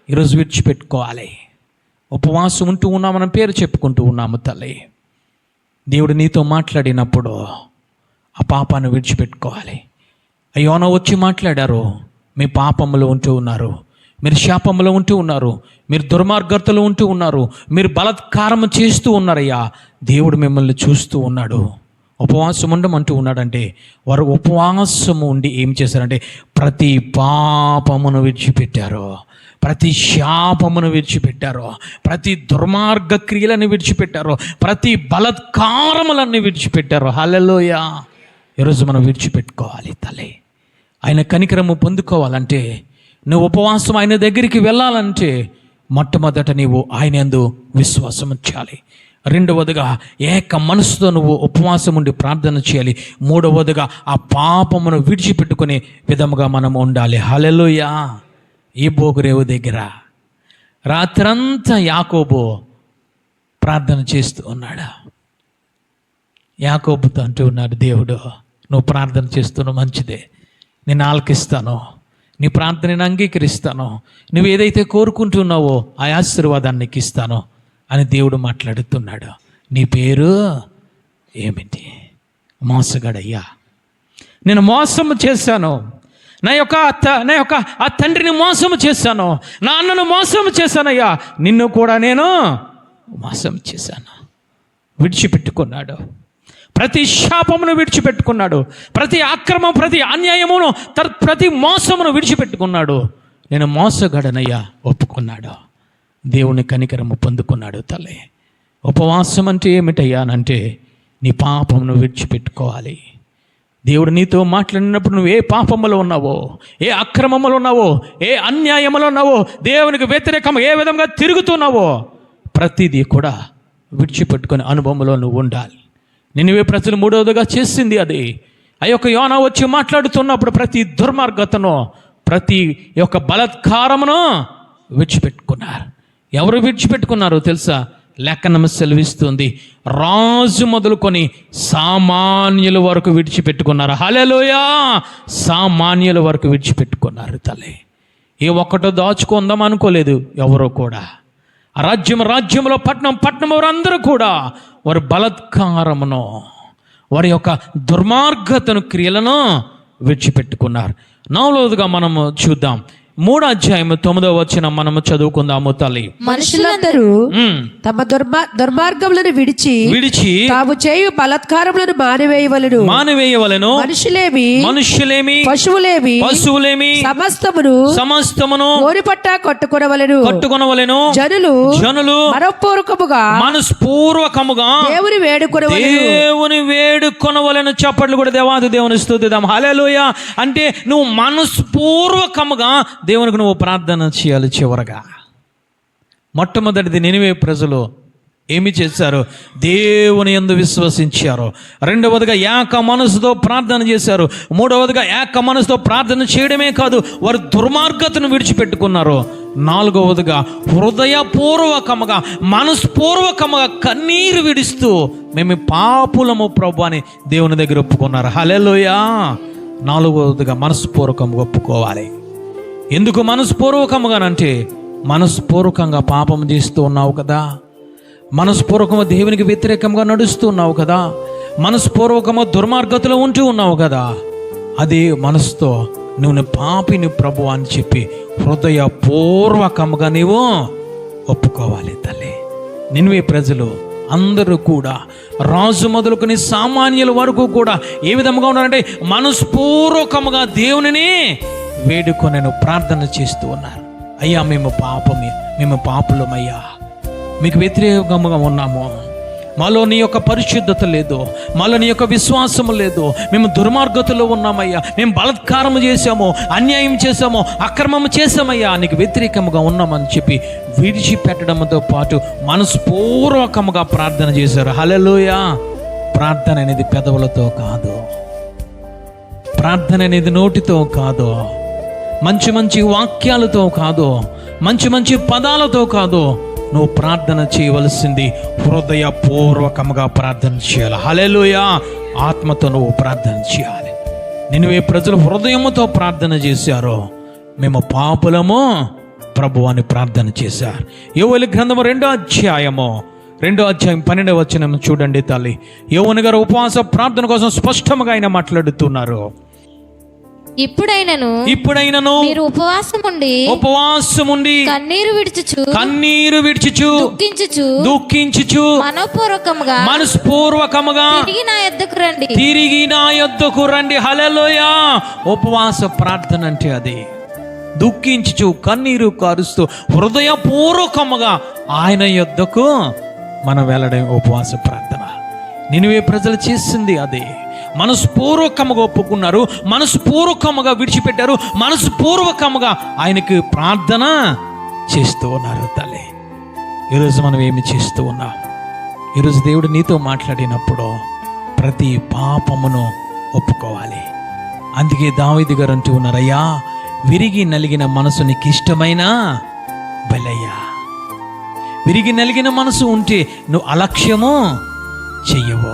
ఈరోజు విడిచిపెట్టుకోవాలి. ఉపవాసం ఉంటూ ఉన్నామని పేరు చెప్పుకుంటూ ఉన్నాము తల్లి. దేవుడు నీతో మాట్లాడినప్పుడు ఆ పాపాన్ని విడిచిపెట్టుకోవాలి. యోనా వచ్చి మాట్లాడారు, మీ పాపములో ఉంటూ ఉన్నారు, మీరు శాపములో ఉంటూ ఉన్నారు, మీరు దుర్మార్గతలు ఉంటూ ఉన్నారు, మీరు బలాత్కారం చేస్తూ ఉన్నారయ్యా, దేవుడు మిమ్మల్ని చూస్తూ ఉన్నాడు, ఉపవాసం ఉండమంటూ ఉన్నాడంటే వారు ఉపవాసము ఉండి ఏం చేశారంటే ప్రతి పాపమును విడిచిపెట్టారు, ప్రతి శాపమును విడిచిపెట్టారు, ప్రతి దుర్మార్గ క్రియలను విడిచిపెట్టారు, ప్రతి బలాత్కారములన్నీ విడిచిపెట్టారు. హల్లెలూయా. ఈరోజు మనం విడిచిపెట్టుకోవాలి తల్లి. ఆయన కనికరము పొందుకోవాలంటే, నువ్వు ఉపవాసం ఆయన దగ్గరికి వెళ్ళాలంటే మొట్టమొదట నీవు ఆయన యందు విశ్వాసం ఉంచాలి. రెండవదిగా ఏక మనసుతో నువ్వు ఉపవాసం ఉండి ప్రార్థన చేయాలి. మూడవదిగా ఆ పాపమును విడిచిపెట్టుకునే విధముగా మనం ఉండాలి. హల్లెలూయా. ఈ బోగురేవు దగ్గర రాత్రంతా యాకోబు ప్రార్థన చేస్తూ ఉన్నాడు. యాకోబుతో అంటూ ఉన్నాడు, దేవుడు నువ్వు ప్రార్థన చేస్తున్నావు మంచిదే, నేను ఆలకిస్తాను, నీ ప్రార్థన నేను అంగీకరిస్తాను, నువ్వు ఏదైతే కోరుకుంటున్నావో ఆ ఆశీర్వాదాన్ని నీకు ఇస్తాను అని దేవుడు మాట్లాడుతున్నాడు. నీ పేరు ఏమిటి? మోసగాడయ్యా, నేను మోసము చేశాను, నా యొక్క ఆ తండ్రిని మోసము చేశాను, నా అన్నను మోసము చేశానయ్యా, నిన్ను కూడా నేను మోసం చేశాను. విడిచిపెట్టుకున్నాడు, ప్రతి శాపమును విడిచిపెట్టుకున్నాడు, ప్రతి అక్రమం, ప్రతి అన్యాయమును, ప్రతి మోసమును విడిచిపెట్టుకున్నాడు. నేను మోసగాడనయ్యా ఒప్పుకున్నాడు. దేవుని కనికరము పొందుకున్నాడు తల్లి. ఉపవాసం అంటే ఏమిటయ్యా అంటే నీ పాపమును విడిచిపెట్టుకోవాలి. దేవుడు నీతో మాట్లాడినప్పుడు నువ్వు ఏ పాపములో ఉన్నావో, ఏ అక్రమములో ఉన్నావో, ఏ అన్యాయములో ఉన్నావో, దేవునికి వ్యతిరేకం ఏ విధంగా తిరుగుతున్నావో ప్రతిదీ కూడా విడిచిపెట్టుకునే అనుభవంలో నువ్వు ఉండాలి. నినివే ప్రజలు మూడవదిగా చేసింది అది. ఆ యొక్క యోనా వచ్చి మాట్లాడుతున్నప్పుడు ప్రతి దుర్మార్గతను, ప్రతి యొక్క బలాత్కారమును విడిచిపెట్టుకున్నారు. ఎవరు విడిచిపెట్టుకున్నారో తెలుసా? లేఖనం సెలవిస్తుంది, రాజు మొదలుకొని సామాన్యుల వరకు విడిచిపెట్టుకున్నారు. హల్లెలూయా. సామాన్యుల వరకు విడిచిపెట్టుకున్నారు తల్లి. ఏ ఒక్కటో దాచుకుందాం అనుకోలేదు ఎవరో కూడా. రాజ్యంలో పట్టణం వారందరూ కూడా వారి బలాత్కారమును, వారి యొక్క దుర్మార్గతను, క్రియలను విడిచిపెట్టుకున్నారు. నాలుగవదిగా మనము చూద్దాం, 3వ అధ్యాయము 9వ వచనం మనము చదువుకుందాము తల్లి. మనుషులందరూ తమ దుర్మార్గములను విడిచి తాము చేయు బలాత్కారములను మానివేయవలెను. మనుషులేమి పశువులేమి సమస్తమును ఓరిపట్ట కట్టుకొనవలెను. జనులు మనస్పూర్వకముగా దేవుని వేడుకొనవలెను. చప్పట్లు కూడా దేవాది దేవుని స్తుతిద్దాం. హల్లెలూయా. అంటే నువ్వు మనస్పూర్వకముగా దేవునికి నువ్వు ప్రార్థన చేయాలి. చివరగా మొట్టమొదటిది నినివే ప్రజలు ఏమి చేశారు? దేవుని యందు విశ్వసించారు. రెండవదిగా ఏక మనసుతో ప్రార్థన చేశారు. మూడవదిగా ఏక మనసుతో ప్రార్థన చేయడమే కాదు, వారు దుర్మార్గతను విడిచిపెట్టుకున్నారు. నాలుగవదిగా హృదయపూర్వకముగా, మనస్పూర్వకముగా కన్నీరు విడుస్తూ మేము పాపులము ప్రభు అని దేవుని దగ్గర ఒప్పుకున్నారు. హల్లెలూయా. నాలుగవదిగా మనస్పూర్వకంగా ఒప్పుకోవాలి. ఎందుకు మనస్పూర్వకంగానంటే మనస్పూర్వకంగా పాపం చేస్తూ ఉన్నావు కదా, మనస్పూర్వకంగా దేవునికి వ్యతిరేకంగా నడుస్తూ ఉన్నావు కదా, మనస్పూర్వకము దుర్మార్గతలో ఉంటూ ఉన్నావు కదా, అదే మనసుతో నువ్వు పాపిని ప్రభు అని చెప్పి హృదయపూర్వకముగా నీవు ఒప్పుకోవాలి తల్లి. నినివే ప్రజలు అందరూ కూడా, రాజు మొదలుకొని సామాన్యుల వరకు కూడా ఏ విధముగా ఉన్నారంటే మనస్పూర్వకముగా దేవునిని వేడుకొనెను, ప్రార్థన చేస్తూ ఉన్నారు. అయ్యా మేము పాపులమయ్యా, మీకు వ్యతిరేకంగా ఉన్నాము, మాలో నీ యొక్క పరిశుద్ధత లేదు, మాలో నీ యొక్క విశ్వాసము లేదు, మేము దుర్మార్గతలో ఉన్నామయ్యా, మేము బలాత్కారము చేశాము, అన్యాయం చేశాము, అక్రమము చేశామయ్యా, నీకు వ్యతిరేకముగా ఉన్నామని చెప్పి విడిచిపెట్టడంతో పాటు మనస్పూర్వకముగా ప్రార్థన చేశారు. హల్లెలూయా. ప్రార్థన అనేది పెదవులతో కాదు, ప్రార్థన అనేది నోటితో కాదు, మంచి మంచి వాక్యాలతో కాదు, మంచి మంచి పదాలతో కాదు. నువ్వు ప్రార్థన చేయవలసింది హృదయపూర్వకముగా ప్రార్థన చేయాలి. హల్లెలూయా. ఆత్మతో నువ్వు ప్రార్థన చేయాలి. నినివే ప్రజలు హృదయముతో ప్రార్థన చేశారో, మేము పాపులము ప్రభు అని ప్రార్థన చేశారు. యోవేలు గ్రంథము 2వ అధ్యాయం 12వ వచనం చూడండి తల్లి. యోవేలు గారు ఉపవాస ప్రార్థన కోసం స్పష్టంగా ఆయన మాట్లాడుతున్నారు. ఇప్పుడైనను మీరు ఉపవాసం ఉండి కన్నీరు విడిచుచు దుఃఖించుచు మనస్పూర్వకముగా తిరిగి నా యొద్దకు రండి. హల్లెలూయా. ఉపవాస ప్రార్థన అంటే అది. దుఃఖించుచు కన్నీరు కారుస్తూ హృదయపూర్వకముగా ఆయన యొద్దకు మనం వెళ్ళడం ఉపవాస ప్రార్థన. నినివే ప్రజలు చేసింది అదే. మనస్పూర్వకముగా ఒప్పుకున్నారు, మనస్పూర్వకముగా విడిచిపెట్టారు, మనస్పూర్వకముగా ఆయనకి ప్రార్థన చేస్తూ ఉన్నారు తల్లి. ఈరోజు మనం ఏమి చేస్తూ ఉన్నాం? ఈరోజు దేవుడు నీతో మాట్లాడినప్పుడు ప్రతి పాపమును ఒప్పుకోవాలి. అందుకే దావీదు గారు అంటూ ఉన్నారు, అయ్యా విరిగి నలిగిన మనసు నీకు ఇష్టమైన బలయ్యా. విరిగి నలిగిన మనసు ఉంటే నువ్వు అలక్ష్యము చెయ్యవు.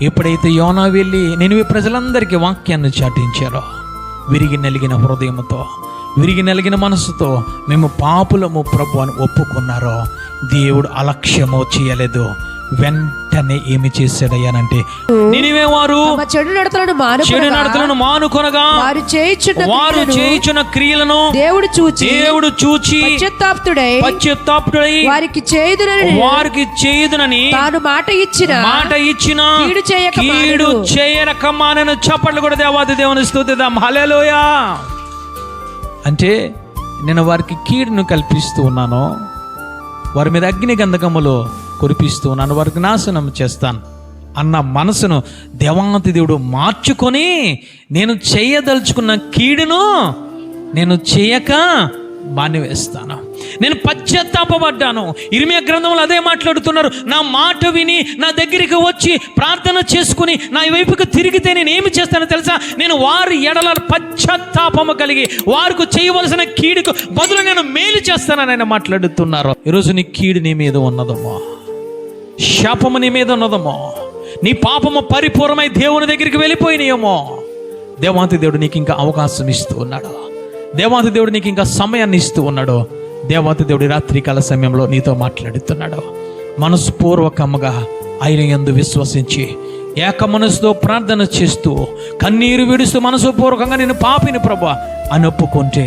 ఎప్పుడైతే యోనా వెళ్ళి నినివే ప్రజలందరికీ వాక్యాన్ని చాటించారో, విరిగి నలిగిన హృదయంతో, విరిగి నలిగిన మనసుతో మేము పాపులము ప్రభు అని ఒప్పుకున్నారో, దేవుడు అలక్ష్యము చేయలేదు. వెంటనే ఏమి చేశాడయ్యానంటే, నినివే వారు చెడు నడతలను మానుకొనగా వారు చేయుచున్న క్రియలను దేవుడు చూచి పశ్చాత్తాపుడై వారికి చేయుదునని తాను మాట ఇచ్చిన కీడు చేయరకమానను. చప్పట్లు కూడా దేవాది దేవుని స్తుతిద్దాం. హల్లెలూయా. అంటే నేను వారికి కీడును కల్పిస్తూ ఉన్నాను, వారి మీద అగ్ని గంధకములు కురిపిస్తూ ఉన్నాను, వారికి నాశనం చేస్తాను అన్న మనసును దేవాతి దేవుడు మార్చుకొని, నేను చేయదలుచుకున్న కీడును నేను చేయక మానివేస్తాను, నేను పశ్చాత్తాపడ్డాను. ఇర్మియా గ్రంథంలో అదే మాట్లాడుతున్నారు. నా మాట విని నా దగ్గరికి వచ్చి ప్రార్థన చేసుకుని నా వైపుకు తిరిగితే నేను ఏమి చేస్తానో తెలుసా? నేను వారి ఎడల పశ్చాత్తాపము కలిగి వారికి చేయవలసిన కీడుకు బదులు నేను మేలు చేస్తానని ఆయన మాట్లాడుతున్నారు. ఈరోజు నీ కీడు నీ మీద ఉన్నదమ్మో, శాపము నీ మీద ఉన్నదమ్మో, నీ పాపము పరిపూర్ణమై దేవుని దగ్గరికి వెళ్ళిపోయినాయేమో, దేవాతి దేవుడు నీకు ఇంకా అవకాశం ఇస్తూ ఉన్నాడు, దేవాతి దేవుడు నీకు ఇంకా సమయాన్ని ఇస్తూ ఉన్నాడు. దేవాతి దేవుడి రాత్రికాల సమయంలో నీతో మాట్లాడుతున్నాడు. మనస్పూర్వకముగా ఆయన యందు విశ్వసించి ఏక మనసుతో ప్రార్థన చేస్తూ కన్నీరు విడుస్తూ మనస్పూర్వకంగా నేను పాపిని ప్రభు అని ఒప్పుకుంటే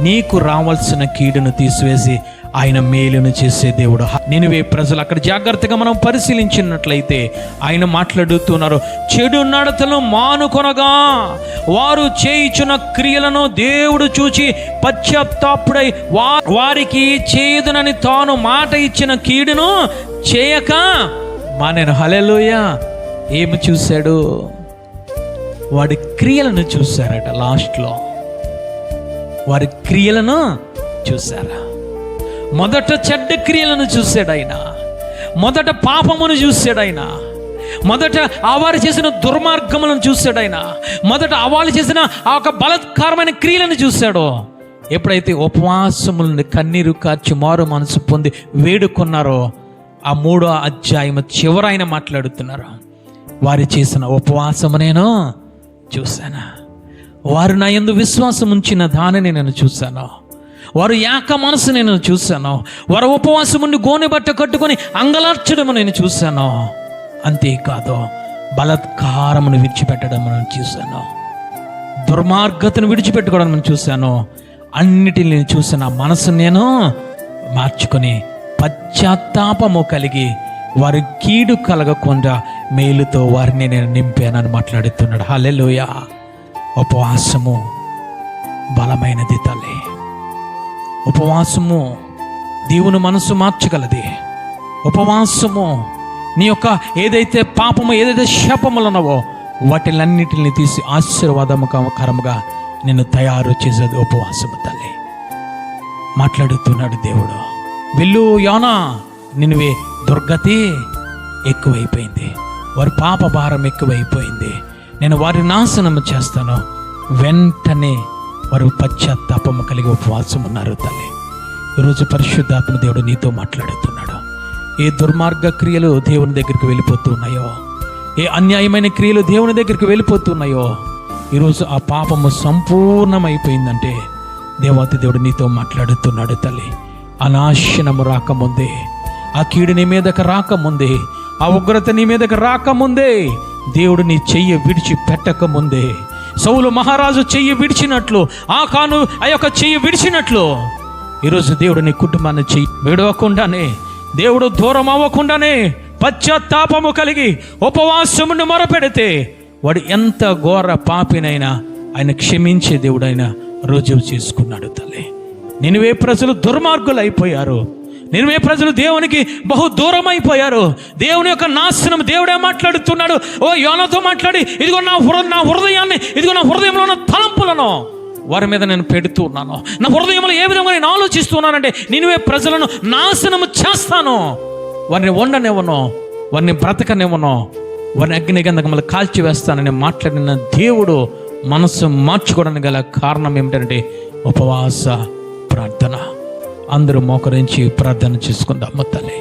నీకు రావాల్సిన కీడును తీసివేసి ఆయన మేలును చేసే దేవుడు. నినివే ప్రజలు అక్కడ జాగ్రత్తగా మనం పరిశీలించినట్లయితే ఆయన మాట్లాడుతున్నారు, చెడు నడతలు మానుకొనగా వారు చేయుచున్న క్రియలను దేవుడు చూచి పశ్చాత్తాపుడై వారికి చేయుదునని తాను మాట ఇచ్చిన కీడును చేయక మానేను. హల్లెలూయా. ఏమి చూశాడు? వాడి క్రియలను చూశారట. లాస్ట్లో వారి క్రియలను చూశారా? మొదట చెడ్డ క్రియలను చూశాడు ఆయన, మొదట పాపమును చూశాడు ఆయన, మొదట వారు చేసిన దుర్మార్గములను చూశాడు ఆయన, మొదట వాళ్ళు చేసిన ఆ ఒక బలాత్కారమైన క్రియలను చూశాడు. ఎప్పుడైతే ఉపవాసములను కన్నీరు కార్చి మారు మనసు పొంది వేడుకున్నారో, ఆ 3వ అధ్యాయం చివర ఆయన మాట్లాడుతున్నారు, వారు చేసిన ఉపవాసము నేను చూశాను, వారు నా యందు విశ్వాసం ఉంచిన దానిని నేను చూశాను, వారు ఏక మనసు నేను చూశాను, వారు ఉపవాసం ఉండి గోనె బట్ట కట్టుకొని అంగలార్చడము నేను చూశాను. అంతేకాదు బలాత్కారమును విడిచిపెట్టడం మనం చూశాను, దుర్మార్గతను విడిచిపెట్టుకోవడం మనం చూశాను. అన్నిటిని నేను చూసిన మనసు నేను మార్చుకొని పశ్చాత్తాపము కలిగి వారి కీడు కలగకుండా మేలుతో వారిని నేను నింపానని మాట్లాడుతున్నాడు. హల్లెలూయా. ఉపవాసము బలమైనది తల్లి. ఉపవాసము దేవుని మనసు మార్చగలది. ఉపవాసము నీ యొక్క ఏదైతే పాపము, ఏదైతే శాపములు ఉన్నావో వాటిలన్నిటిని తీసి ఆశీర్వాదకరముగా నిన్ను తయారు చేసేది ఉపవాసము తల్లి. మాట్లాడుతున్నాడు దేవుడు. వెళ్ళు యోనా, నిన్నువే దుర్గతి ఎక్కువైపోయింది, వారి పాప భారం ఎక్కువైపోయింది, నేను వారి నాశనము చేస్తాను. వెంటనే వారు పశ్చాత్తాపము కలిగి ఉపవాసం ఉన్నారు తల్లి. ఈరోజు పరిశుద్ధాత్మ దేవుడు నీతో మాట్లాడుతున్నాడు. ఏ దుర్మార్గ క్రియలు దేవుని దగ్గరికి వెళ్ళిపోతూ ఉన్నాయో, ఏ అన్యాయమైన క్రియలు దేవుని దగ్గరికి వెళ్ళిపోతున్నాయో, ఈరోజు ఆ పాపము సంపూర్ణమైపోయిందంటే దేవాతి దేవుడు నీతో మాట్లాడుతున్నాడు తల్లి. ఆ నాశనము రాకముందే, ఆ కీడు నీ మీదకి రాకముందే, ఆ ఉగ్రత నీ మీదకి రాకముందే, దేవుడు నీ చెయ్యి విడిచి పెట్టకముందే, సౌలు మహారాజు చెయ్యి విడిచినట్లు, ఆకాను ఆ యొక్క చెయ్యి విడిచినట్లు, ఈరోజు దేవుడు నీ కుటుంబాన్ని చెయ్యి విడవకుండానే, దేవుడు దూరం అవ్వకుండానే పశ్చాత్తాపము కలిగి ఉపవాసమును మొరపెడితే వాడు ఎంత ఘోర పాపినైనా ఆయన క్షమించే దేవుడైనా రుజువు చేసుకున్నాడు తల్లి. నినివే ప్రజలు దుర్మార్గులు అయిపోయారు. నినివే ప్రజలు దేవునికి బహు దూరం అయిపోయారు. దేవుని యొక్క నాశనం దేవుడే మాట్లాడుతున్నాడు. ఓ యోనాతో మాట్లాడి, ఇదిగో నా హృదయాన్ని, ఇదిగో నా హృదయంలో ఉన్న తలంపులను వారి మీద నేను పెడుతూ ఉన్నాను. నా హృదయంలో ఏ విధంగా నేను ఆలోచిస్తున్నానంటే నినివే ప్రజలను నాశనము చేస్తాను, వారిని వండనివ్వను, వారిని బ్రతకనివ్వను, వారిని అగ్ని గంధకములు కాల్చివేస్తానని మాట్లాడిన దేవుడు మనసు మార్చుకోవడానికి గల కారణం ఏమిటంటే ఉపవాస ప్రార్థన. అందరూ మోకరించి ప్రార్థన చేసుకుందాం తల్లి.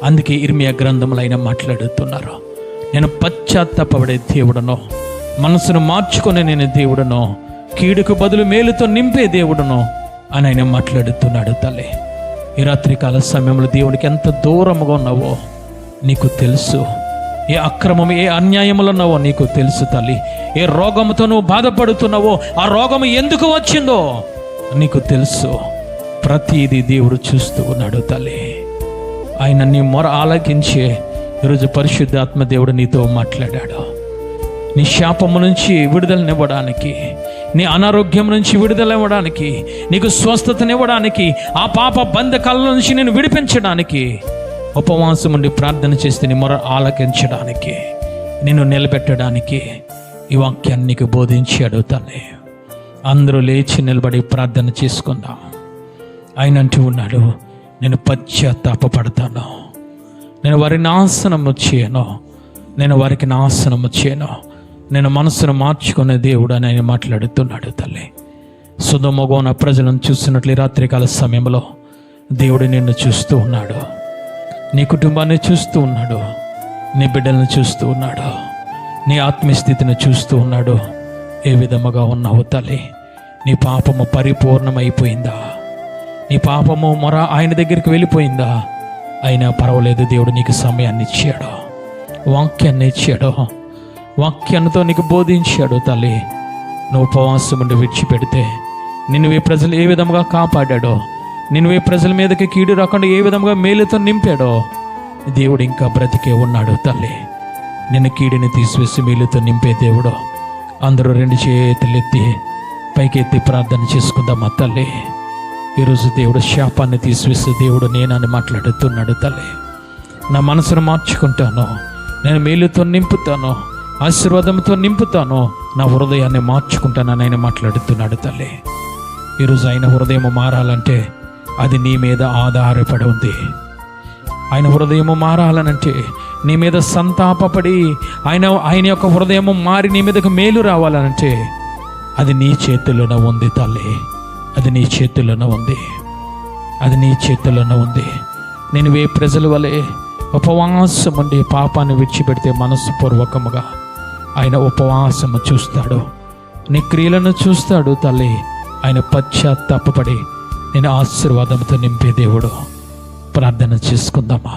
అందుకే ఇర్మియా గ్రంథములు ఆయన మాట్లాడుతున్నారు. నేను పశ్చాత్తాపడే దేవుడను, మనసును మార్చుకునే నేను దేవుడను, కీడుకు బదులు మేలుతో నింపే దేవుడను అని ఆయన మాట్లాడుతున్నాడు తల్లి. ఈ రాత్రికాల సమయంలో దేవుడికి ఎంత దూరముగా ఉన్నావో నీకు తెలుసు. ఏ అక్రమం, ఏ అన్యాయములు ఉన్నావో నీకు తెలుసు తల్లి. ఏ రోగముతో నువ్వు బాధపడుతున్నావో, ఆ రోగము ఎందుకు వచ్చిందో నీకు తెలుసు. ప్రతిదీ దేవుడు చూస్తూ ఉన్నాడు తల్లి. ఆయన నీ మొర ఆలకించే ఈరోజు పరిశుద్ధాత్మ దేవుడు నీతో మాట్లాడాడు. నీ శాపము నుంచి విడుదలనివ్వడానికి, నీ అనారోగ్యం నుంచి విడుదలనివ్వడానికి, నీకు స్వస్థతనివ్వడానికి, ఆ పాప బంధకాల నుంచి నేను విడిపించడానికి, ఉపవాసం ఉండి ప్రార్థన చేస్తే నీ మొర ఆలకించడానికి, నిన్ను నిలబెట్టడానికి ఈ వాక్యాన్ని నీకు బోధించాడు తల్లి. అందరూ లేచి నిలబడి ప్రార్థన చేసుకుందాం. ఆయన అంటూ ఉన్నాడు, నేను పశ్చాత్తాపపడతాను, నేను వారి నాశనము చేయను, నేను వారికి నాశనము చేయను, నేను మనసును మార్చుకునే దేవుడు అని ఆయన మాట్లాడుతున్నాడు తల్లి. సొదొమ గొమొర్రా ప్రజలను చూస్తున్నట్లు రాత్రికాల సమయంలో దేవుడు నిన్ను చూస్తూ ఉన్నాడు, నీ కుటుంబాన్ని చూస్తూ ఉన్నాడు, నీ బిడ్డలను చూస్తూ ఉన్నాడు, నీ ఆత్మీయస్థితిని చూస్తూ ఉన్నాడు. ఏ విధముగా ఉన్నావు తల్లి? నీ పాపము పరిపూర్ణమైపోయిందా? నీ పాపము మొర ఆయన దగ్గరికి వెళ్ళిపోయిందా? అయినా పర్వాలేదు, దేవుడు నీకు సమయాన్ని ఇచ్చాడు, వాక్యాన్ని ఇచ్చాడు, వాక్యాన్నితో నీకు బోధించాడు తల్లి. నువ్వు ఉపవాసం ఉండి విడిచిపెడితే నిన్నువే ప్రజలు ఏ విధముగా కాపాడాడో, నిన్నువే ప్రజల మీదకి కీడు రాకుండా ఏ విధంగా మేలుతో నింపాడో దేవుడు ఇంకా బ్రతికే ఉన్నాడు తల్లి. నిన్ను కీడుని తీసివేసి మేలుతో నింపే దేవుడు. అందరూ రెండు చేతులు ఎత్తి పైకెత్తి ప్రార్థన చేసుకుందామా తల్లి. ఈరోజు దేవుడు శాపాన్ని తీసివేసే దేవుడు నేనని మాట్లాడుతున్నాడు తల్లి. నా మనసును మార్చుకుంటాను, నేను మేలుతో నింపుతాను, ఆశీర్వాదంతో నింపుతాను, నా హృదయాన్ని మార్చుకుంటానని ఆయన మాట్లాడుతున్నాడు తల్లి. ఈరోజు ఆయన హృదయం మారాలంటే అది నీ మీద ఆధారపడి ఉంది. ఆయన హృదయము మారాలనంటే, నీ మీద సంతాపపడి ఆయన యొక్క హృదయము మారి నీ మీదకు మేలు రావాలనంటే అది నీ చేతుల్లోనే ఉంది తల్లి. అది నీ చేతుల్లోనే ఉంది, అది నీ చేతుల్లోనే ఉంది. నేను ఏ ప్రజల వలె ఉపవాసం ఉండి పాపాన్ని విడిచిపెడితే మనస్సుపూర్వకముగా ఆయన ఉపవాసము చూస్తాడు, నీ క్రియలను చూస్తాడు తల్లి. ఆయన పశ్చాత్తాపపడి నేను ఆశీర్వాదంతో నింపే దేవుడు. ప్రార్థన చేసుకుందామా?